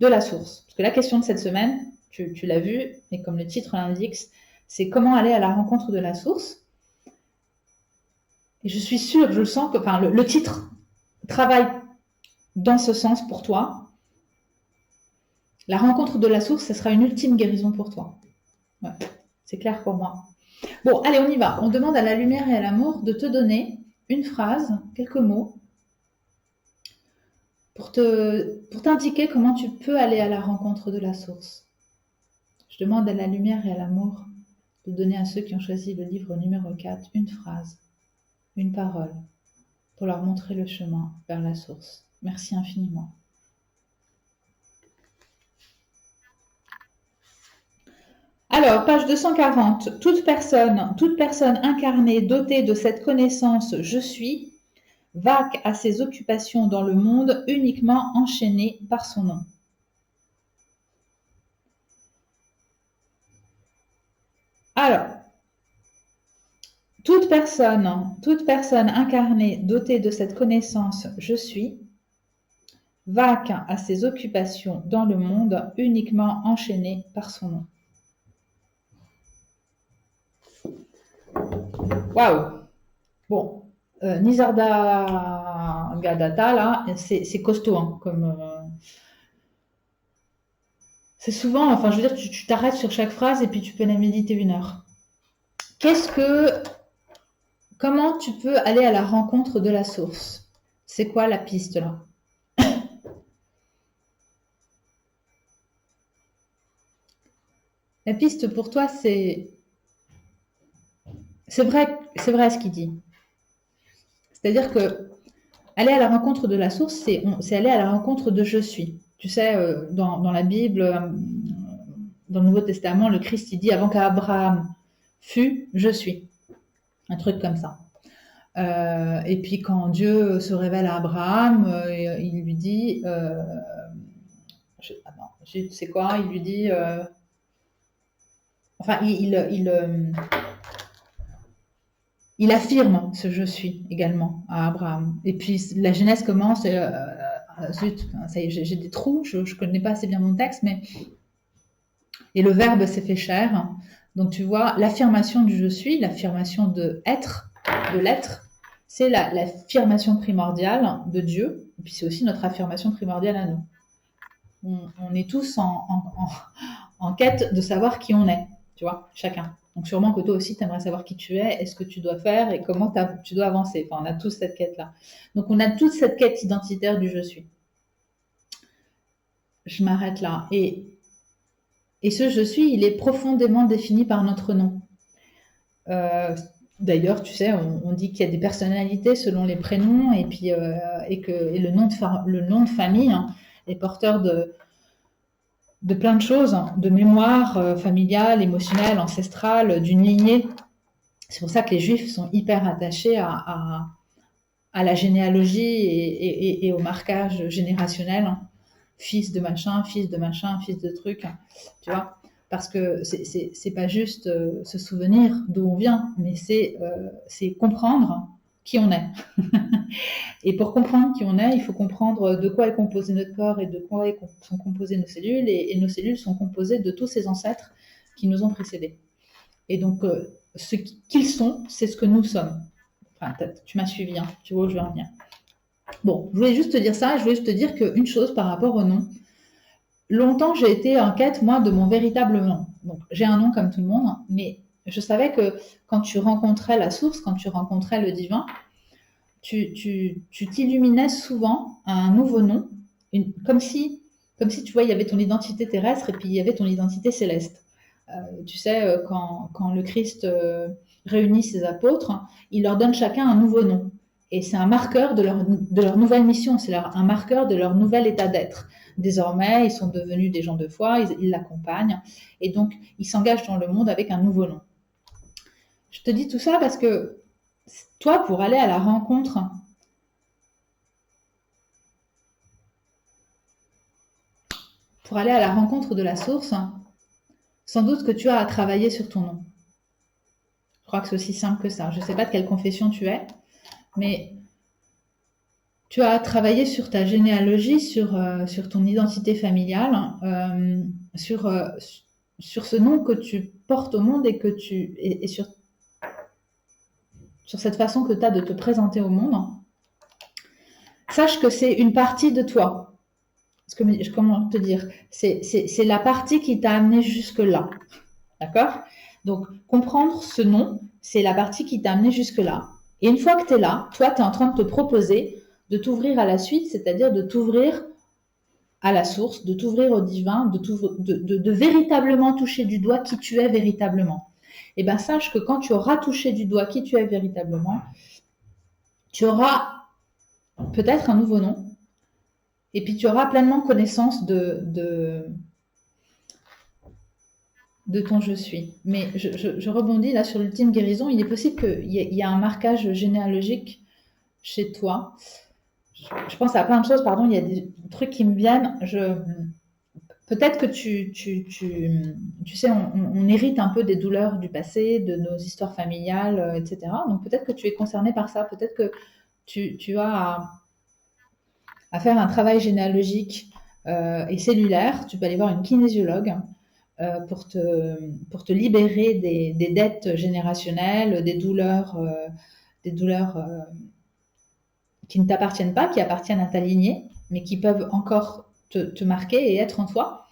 de la source. Parce que la question de cette semaine, tu l'as vu, et comme le titre l'indique, c'est comment aller à la rencontre de la source. Et je suis sûre, je le sens que le titre travaille dans ce sens pour toi. La rencontre de la source, ce sera une ultime guérison pour toi. Ouais, c'est clair pour moi. Bon, allez, on y va. On demande à la lumière et à l'amour de te donner une phrase, quelques mots, pour t'indiquer comment tu peux aller à la rencontre de la source. Je demande à la lumière et à l'amour de donner à ceux qui ont choisi le livre numéro 4 une phrase, une parole, pour leur montrer le chemin vers la source. Merci infiniment. Alors, page 240. Toute personne incarnée, dotée de cette connaissance je suis, vaque à ses occupations dans le monde uniquement enchaînée par son nom. Alors, toute personne incarnée, dotée de cette connaissance je suis, vaque à ses occupations dans le monde uniquement enchaînée par son nom. Waouh! Bon, Nisarga Gadata, là, c'est costaud, hein, comme... c'est souvent, enfin, je veux dire, tu t'arrêtes sur chaque phrase et puis tu peux la méditer 1 heure. Comment tu peux aller à la rencontre de la source? C'est quoi la piste, là? La piste pour toi, c'est vrai ce qu'il dit. C'est-à-dire que aller à la rencontre de la source, c'est aller à la rencontre de je suis. Tu sais, dans la Bible, dans le Nouveau Testament, le Christ, il dit avant qu'Abraham fût, je suis. Un truc comme ça. Et puis quand Dieu se révèle à Abraham, il lui dit, c'est quoi? Il lui dit, enfin, il affirme ce je suis également à Abraham. Et puis la Genèse commence, zut, ça y est, j'ai des trous, je ne connais pas assez bien mon texte, mais et le verbe s'est fait chair. Donc tu vois, l'affirmation du je suis, l'affirmation de être, de l'être, c'est l'affirmation primordiale de Dieu, et puis c'est aussi notre affirmation primordiale à nous. On est tous en quête de savoir qui on est, tu vois, chacun. Donc sûrement que toi aussi, tu aimerais savoir qui tu es, et ce que tu dois faire et comment tu dois avancer. Enfin, on a tous cette quête-là. Donc on a toute cette quête identitaire du je suis. Je m'arrête là. Et ce je suis, il est profondément défini par notre nom. D'ailleurs, tu sais, on dit qu'il y a des personnalités selon les prénoms et puis et le nom de famille, hein, est porteur de plein de choses, hein, de mémoire familiale, émotionnelle, ancestrale, d'une lignée. C'est pour ça que les Juifs sont hyper attachés à la généalogie et au marquage générationnel, hein. Fils de machin, fils de machin, fils de truc, hein, tu vois. Parce que c'est pas juste se souvenir d'où on vient, mais c'est comprendre qui on est. Et pour comprendre qui on est, il faut comprendre de quoi est composé notre corps et de quoi sont composées nos cellules. Et nos cellules sont composées de tous ces ancêtres qui nous ont précédés. Et donc, ce qu'ils sont, c'est ce que nous sommes. Enfin, tu m'as suivi, hein, tu vois où je veux en venir. Bon, je voulais juste te dire ça, je voulais juste te dire qu'une chose par rapport au nom. Longtemps, j'ai été en quête, moi, de mon véritable nom. Donc, j'ai un nom comme tout le monde, mais je savais que quand tu rencontrais la source, quand tu rencontrais le divin, tu t'illuminais souvent à un nouveau nom, comme si, tu vois, il y avait ton identité terrestre et puis il y avait ton identité céleste. Tu sais, quand le Christ réunit ses apôtres, il leur donne chacun un nouveau nom. Et c'est un marqueur de leur nouvelle mission, c'est un marqueur de leur nouvel état d'être. Désormais, ils sont devenus des gens de foi, ils l'accompagnent, et donc ils s'engagent dans le monde avec un nouveau nom. Je te dis tout ça parce que toi, pour aller à la rencontre de la source, sans doute que tu as à travailler sur ton nom. Je crois que c'est aussi simple que ça. Je ne sais pas de quelle confession tu es, mais tu as travaillé sur ta généalogie, sur ton identité familiale, sur ce nom que tu portes au monde et sur cette façon que tu as de te présenter au monde. Sache que c'est une partie de toi. comment te dire, c'est la partie qui t'a amené jusque-là. D'accord? Donc, comprendre ce nom, c'est la partie qui t'a amené jusque-là. Et une fois que tu es là, toi, tu es en train de te proposer de t'ouvrir à la suite, c'est-à-dire de t'ouvrir à la source, de t'ouvrir au divin, de véritablement toucher du doigt qui tu es véritablement. Et bien, sache que quand tu auras touché du doigt qui tu es véritablement, tu auras peut-être un nouveau nom, et puis tu auras pleinement connaissance de ton je suis. Mais je rebondis là sur l'ultime guérison. Il est possible qu'il y ait un marquage généalogique chez toi. Je pense à plein de choses, pardon, il y a des trucs qui me viennent. Peut-être que tu sais, on hérite un peu des douleurs du passé, de nos histoires familiales, etc. Donc peut-être que tu es concerné par ça. Peut-être que tu as à faire un travail généalogique et cellulaire. Tu peux aller voir une kinésiologue pour te libérer des dettes générationnelles, des douleurs qui ne t'appartiennent pas, qui appartiennent à ta lignée, mais qui peuvent encore te marquer et être en toi.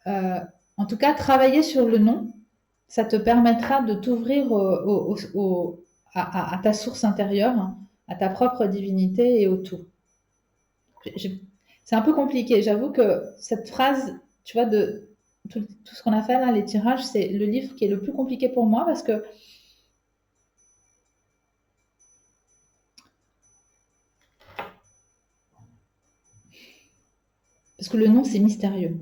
En tout cas, travailler sur le nom, ça te permettra de t'ouvrir à ta source intérieure, à ta propre divinité et au tout. C'est un peu compliqué. J'avoue que cette phrase, tu vois, de tout ce qu'on a fait là, les tirages, c'est le livre qui est le plus compliqué pour moi parce que le nom, c'est mystérieux.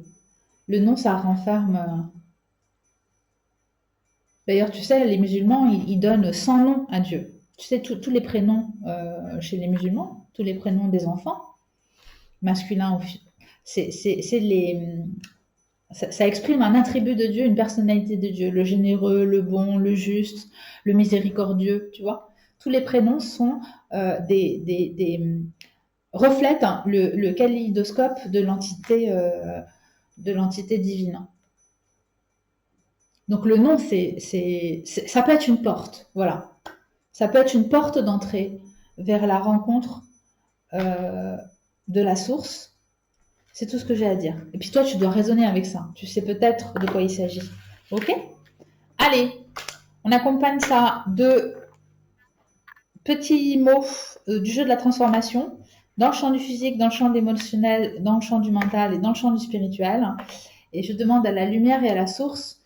Le nom, ça renferme. D'ailleurs, tu sais, les musulmans, ils donnent 100 noms à Dieu. Tu sais, tous les prénoms chez les musulmans, tous les prénoms des enfants, masculins ou ça exprime un attribut de Dieu, une personnalité de Dieu, le généreux, le bon, le juste, le miséricordieux, tu vois. Tous les prénoms sont reflètent le kaléidoscope de l'entité divine. Donc le nom, ça peut être une porte, voilà. Ça peut être une porte d'entrée vers la rencontre de la source. C'est tout ce que j'ai à dire. Et puis toi, tu dois raisonner avec ça. Tu sais peut-être de quoi il s'agit. Ok? Allez, on accompagne ça de petits mots du jeu de la transformation dans le champ du physique, dans le champ de l'émotionnel, dans le champ du mental et dans le champ du spirituel. Et je demande à la lumière et à la source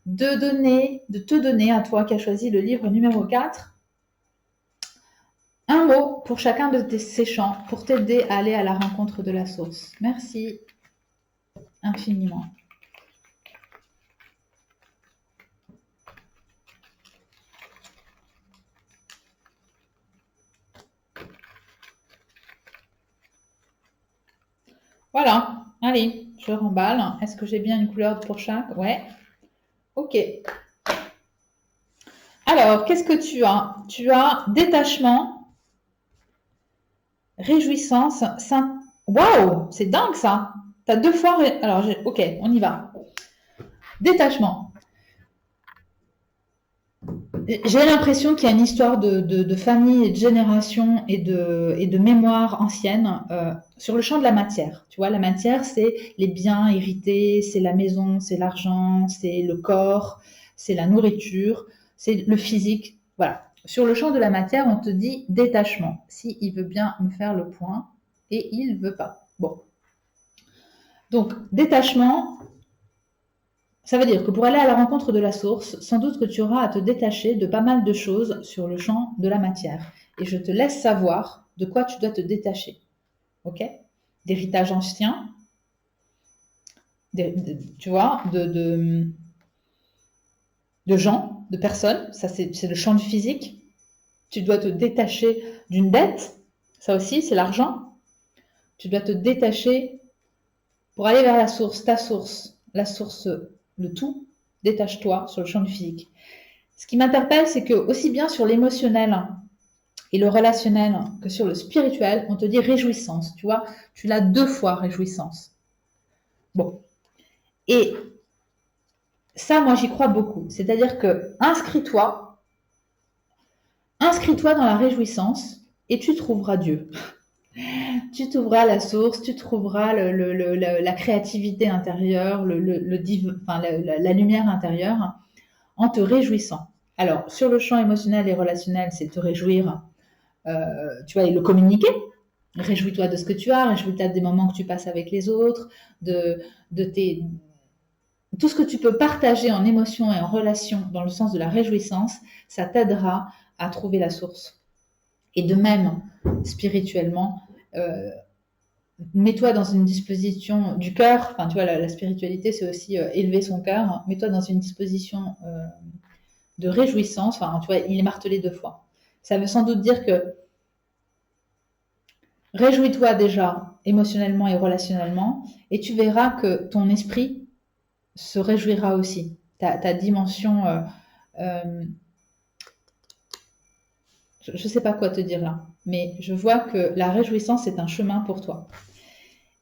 de te donner, à toi qui as choisi le livre numéro 4, un mot pour chacun de ces champs pour t'aider à aller à la rencontre de la source. Merci infiniment. Voilà, allez, je remballe. Est-ce que j'ai bien une couleur pour chaque? Ouais. Ok. Alors, qu'est-ce que tu as? Tu as détachement, réjouissance, Waouh, c'est dingue ça. Tu as 2 fois. Alors, ok, on y va. Détachement. J'ai l'impression qu'il y a une histoire de famille et de génération et de mémoire ancienne sur le champ de la matière. Tu vois, la matière, c'est les biens hérités, c'est la maison, c'est l'argent, c'est le corps, c'est la nourriture, c'est le physique. Voilà. Sur le champ de la matière, on te dit détachement. Si il veut bien me faire le point et il veut pas. Bon. Donc, détachement, ça veut dire que pour aller à la rencontre de la source, sans doute que tu auras à te détacher de pas mal de choses sur le champ de la matière. Et je te laisse savoir de quoi tu dois te détacher. Ok? D'héritage ancien, tu vois, de gens, de personnes. Ça, c'est le champ du physique. Tu dois te détacher d'une dette. Ça aussi, c'est l'argent. Tu dois te détacher pour aller vers la source, ta source, la source, le tout. Détache-toi sur le champ du physique. Ce qui m'interpelle, c'est que aussi bien sur l'émotionnel et le relationnel que sur le spirituel, on te dit réjouissance. Tu vois, tu l'as 2 fois réjouissance. Bon. Et ça, moi, j'y crois beaucoup. C'est-à-dire que inscris-toi dans la réjouissance et tu trouveras Dieu. Tu t'ouvras à la source, tu trouveras la créativité intérieure, enfin, la lumière intérieure en te réjouissant. Alors, sur le champ émotionnel et relationnel, c'est te réjouir, tu vois, et le communiquer. Réjouis-toi de ce que tu as, réjouis-toi des moments que tu passes avec les autres, de tes, tout ce que tu peux partager en émotion et en relation dans le sens de la réjouissance, ça t'aidera à trouver la source. Et de même, spirituellement, mets-toi dans une disposition du cœur, enfin tu vois, la spiritualité c'est aussi élever son cœur, mets-toi dans une disposition de réjouissance, enfin tu vois, il est martelé 2 fois. Ça veut sans doute dire que réjouis-toi déjà émotionnellement et relationnellement, et tu verras que ton esprit se réjouira aussi. Ta dimension, je ne sais pas quoi te dire là, mais je vois que la réjouissance est un chemin pour toi.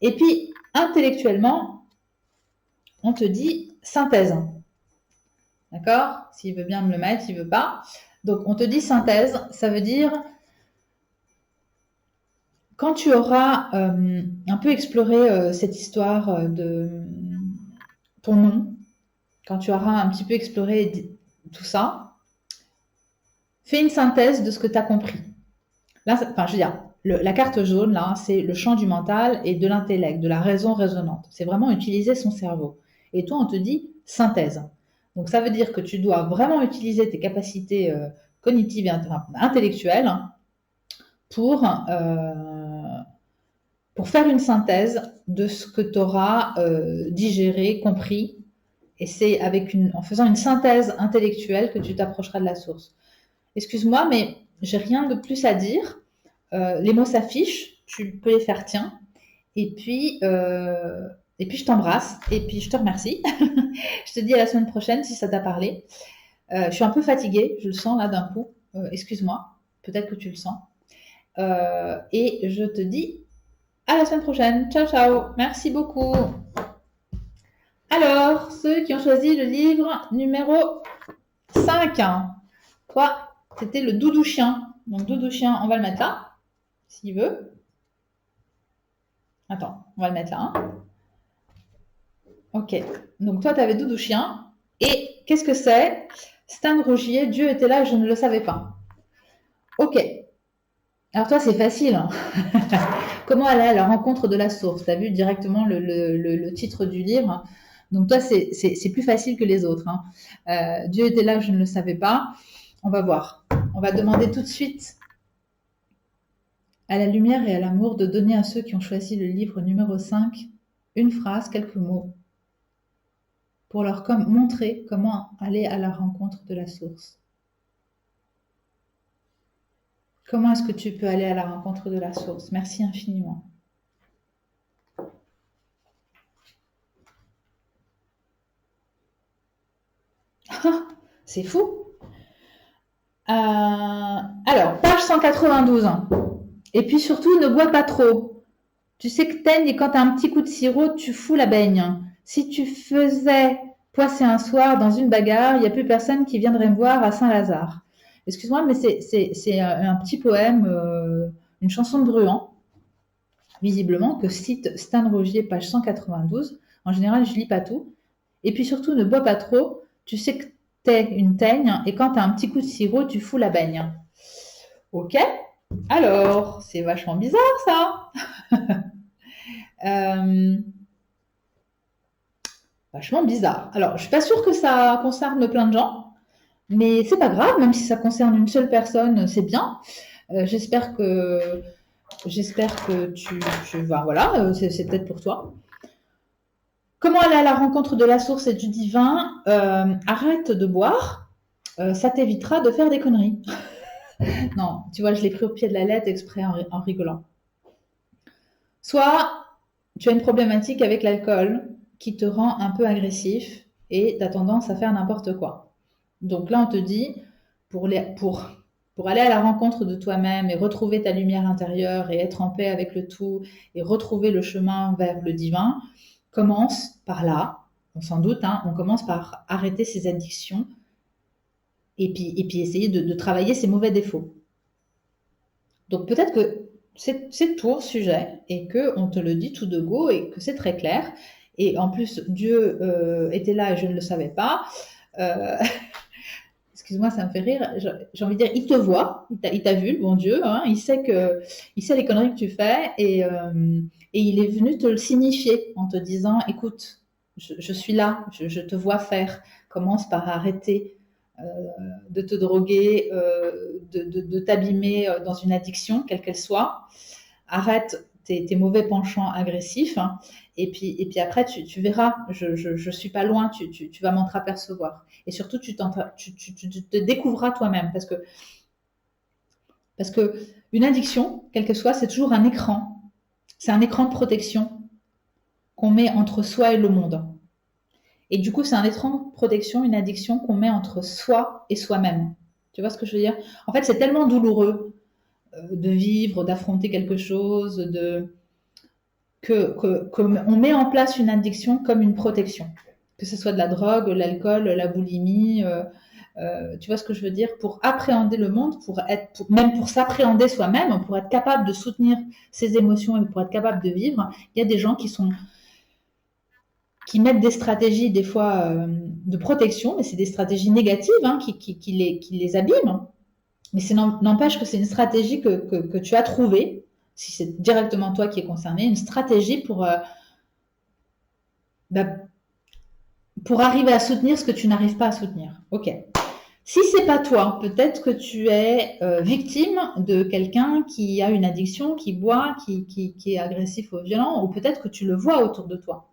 Et puis, intellectuellement, on te dit synthèse. D'accord? S'il veut bien me le mettre, s'il veut pas. Donc, on te dit synthèse, ça veut dire quand tu auras un peu exploré cette histoire de ton nom, quand tu auras un petit peu exploré tout ça, fais une synthèse de ce que tu as compris. Là, enfin, je veux dire, la carte jaune, là, c'est le champ du mental et de l'intellect, de la raison raisonnante. C'est vraiment utiliser son cerveau. Et toi, on te dit synthèse. Donc, ça veut dire que tu dois vraiment utiliser tes capacités cognitives et intellectuelles pour faire une synthèse de ce que tu auras digéré, compris. Et c'est en faisant une synthèse intellectuelle que tu t'approcheras de la source. Excuse-moi, mais j'ai rien de plus à dire. Les mots s'affichent, tu peux les faire tiens. Et puis je t'embrasse. Et puis je te remercie. Je te dis à la semaine prochaine si ça t'a parlé. Je suis un peu fatiguée, je le sens là d'un coup. Excuse-moi, peut-être que tu le sens. Et je te dis à la semaine prochaine. Ciao, ciao. Merci beaucoup. Alors, ceux qui ont choisi le livre numéro 5. Toi, c'était le doudou chien. Donc, doudou chien, on va le mettre là, s'il veut. Attends, on va le mettre là. Hein. Ok. Donc, toi, tu avais doudou chien. Et qu'est-ce que c'est? Stan Rogier, Dieu était là, je ne le savais pas. Ok. Alors, toi, c'est facile. Hein. Comment aller à la rencontre de la source? Tu as vu directement le titre du livre. Donc, toi, c'est plus facile que les autres. Hein. Dieu était là, je ne le savais pas. On va voir. On va demander tout de suite à la lumière et à l'amour de donner à ceux qui ont choisi le livre numéro 5 une phrase, quelques mots, pour leur montrer comment aller à la rencontre de la source. Comment est-ce que tu peux aller à la rencontre de la source? Merci infiniment. C'est fou. Alors, page 192. Et puis surtout, ne bois pas trop. Tu sais que teigne et quand tu as un petit coup de sirop, tu fous la baigne. Si tu faisais poisser un soir dans une bagarre, il n'y a plus personne qui viendrait me voir à Saint-Lazare. Excuse-moi, mais c'est un petit poème, une chanson de Bruant, visiblement, que cite Stan Rogier, page 192. En général, je lis pas tout. Et puis surtout, ne bois pas trop. Tu sais que t'es une teigne et quand tu as un petit coup de sirop, tu fous la baigne. Ok. Alors, c'est vachement bizarre ça. Vachement bizarre. Alors, je suis pas sûre que ça concerne plein de gens, mais c'est pas grave, même si ça concerne une seule personne, c'est bien. J'espère que tu vas, voilà, c'est peut-être pour toi. Comment aller à la rencontre de la source et du divin? Arrête de boire, ça t'évitera de faire des conneries. Non, tu vois, je l'ai pris au pied de la lettre exprès en rigolant. Soit tu as une problématique avec l'alcool qui te rend un peu agressif et tu as tendance à faire n'importe quoi. Donc là, on te dit, pour aller à la rencontre de toi-même et retrouver ta lumière intérieure et être en paix avec le tout et retrouver le chemin vers le divin, commence par là. On s'en doute, hein, on commence par arrêter ses addictions et puis essayer de travailler ses mauvais défauts. Donc peut-être que c'est tout au sujet et qu'on te le dit tout de go et que c'est très clair. Et en plus, Dieu était là et je ne le savais pas. Euh, excuse-moi, ça me fait rire. J'ai envie de dire, il te voit, il t'a vu, le bon Dieu, hein, il sait les conneries que tu fais et il est venu te le signifier en te disant, écoute, je suis là, je te vois faire. Commence par arrêter euh, de te droguer, de t'abîmer dans une addiction, quelle qu'elle soit. Arrête tes mauvais penchants agressifs. Hein, et puis après, tu verras, je suis pas loin, tu vas m'entreapercevoir. Et surtout, tu te découvriras toi-même. Parce que une addiction, quelle que soit, c'est toujours un écran. C'est un écran de protection qu'on met entre soi et le monde. Et du coup, c'est un écran de protection, une addiction qu'on met entre soi et soi-même. Tu vois ce que je veux dire? En fait, c'est tellement douloureux de vivre, d'affronter quelque chose, qu'on met en place une addiction comme une protection. Que ce soit de la drogue, l'alcool, la boulimie, tu vois ce que je veux dire? Pour appréhender le monde, même pour s'appréhender soi-même, pour être capable de soutenir ses émotions et pour être capable de vivre, il y a des gens qui mettent des stratégies des fois de protection, mais c'est des stratégies négatives hein, qui les abîment. Mais n'empêche que c'est une stratégie que tu as trouvée, si c'est directement toi qui es concerné, une stratégie bah, pour arriver à soutenir ce que tu n'arrives pas à soutenir. Ok. Si c'est pas toi, peut-être que tu es victime de quelqu'un qui a une addiction, qui boit, qui est agressif ou violent, ou peut-être que tu le vois autour de toi.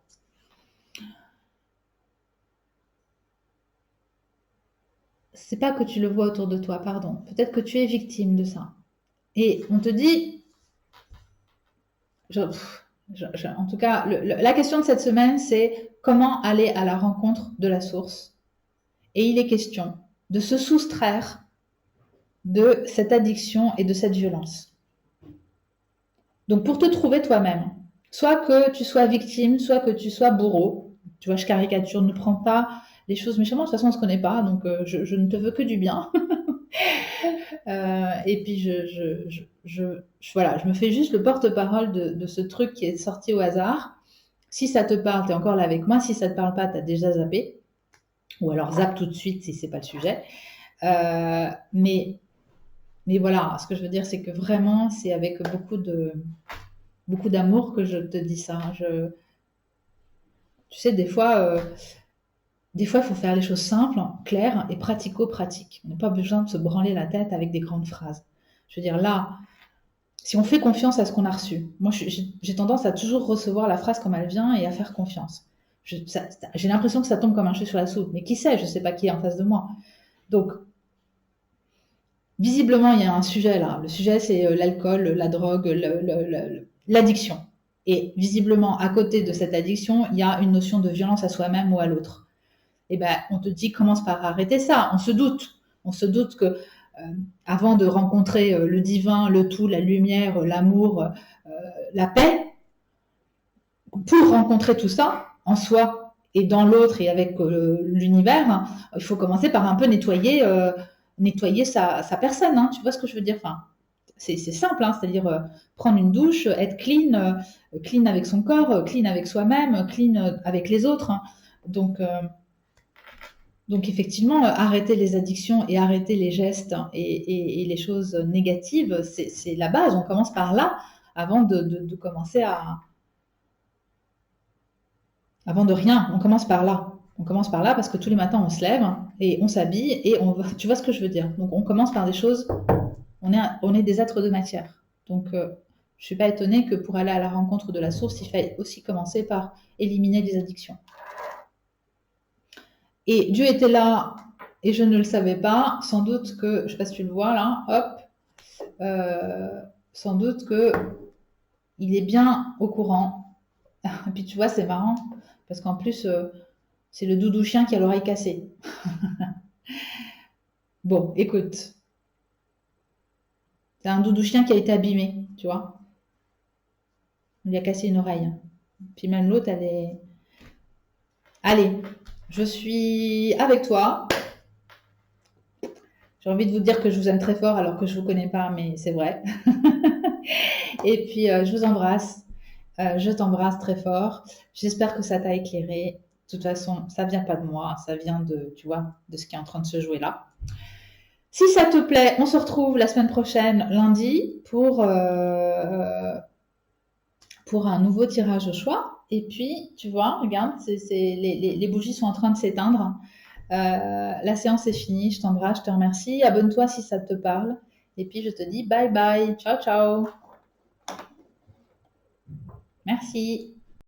C'est pas que tu le vois autour de toi, pardon. Peut-être que tu es victime de ça. Et on te dit, en tout cas, la question de cette semaine, c'est comment aller à la rencontre de la source. Et il est question de se soustraire de cette addiction et de cette violence. Donc pour te trouver toi-même, soit que tu sois victime, soit que tu sois bourreau, tu vois, je caricature, ne prends pas les choses méchamment, de toute façon on ne se connaît pas, donc je ne te veux que du bien. Et puis voilà, je me fais juste le porte-parole de ce truc qui est sorti au hasard. Si ça te parle, tu es encore là avec moi. Si ça ne te parle pas, tu as déjà zappé. Ou alors zappe tout de suite si ce n'est pas le sujet. Euh, mais, mais voilà, ce que je veux dire, c'est que vraiment, c'est avec beaucoup d'amour que je te dis ça. Tu sais, des fois, il faut faire les choses simples, claires et pratico-pratiques. On n'a pas besoin de se branler la tête avec des grandes phrases. Je veux dire, là, si on fait confiance à ce qu'on a reçu, moi j'ai tendance à toujours recevoir la phrase comme elle vient et à faire confiance. J'ai l'impression que ça tombe comme un cheveu sur la soupe, mais qui sait, je ne sais pas qui est en face de moi. Donc, visiblement, il y a un sujet là. Le sujet, c'est l'alcool, la drogue, l'addiction. Et visiblement, à côté de cette addiction, il y a une notion de violence à soi-même ou à l'autre. Et ben, on te dit, commence par arrêter ça. On se doute. On se doute que avant de rencontrer le divin, le tout, la lumière, l'amour, la paix, pour rencontrer tout ça en soi et dans l'autre et avec l'univers, hein, il faut commencer par un peu nettoyer sa personne. Hein, tu vois ce que je veux dire? Enfin, c'est simple, hein, c'est-à-dire prendre une douche, être clean avec son corps, clean avec soi-même, clean avec les autres. Hein. Donc effectivement, arrêter les addictions et arrêter les gestes et les choses négatives, c'est la base. On commence par là avant de commencer avant de rien. On commence par là. On commence par là parce que tous les matins on se lève et on s'habille et on va. Tu vois ce que je veux dire? Donc on commence par des choses. On est des êtres de matière. Donc je suis pas étonnée que pour aller à la rencontre de la source, il faille aussi commencer par éliminer les addictions. Et Dieu était là et je ne le savais pas. Sans doute que, je ne sais pas si tu le vois là, hop, sans doute que il est bien au courant. Et puis tu vois, c'est marrant parce qu'en plus, c'est le doudou chien qui a l'oreille cassée. Bon, écoute, c'est un doudou chien qui a été abîmé, tu vois. Il lui a cassé une oreille. Puis même l'autre, elle est. Allez, je suis avec toi. J'ai envie de vous dire que je vous aime très fort alors que je vous connais pas, mais c'est vrai. Et puis, je vous embrasse. Je t'embrasse très fort. J'espère que ça t'a éclairé. De toute façon, ça vient pas de moi, ça vient de, tu vois, de ce qui est en train de se jouer là. Si ça te plaît, on se retrouve la semaine prochaine, lundi, pour un nouveau tirage au choix. Et puis, tu vois, regarde, les bougies sont en train de s'éteindre. La séance est finie. Je t'embrasse, je te remercie. Abonne-toi si ça te parle. Et puis, je te dis bye bye. Ciao, ciao. Merci.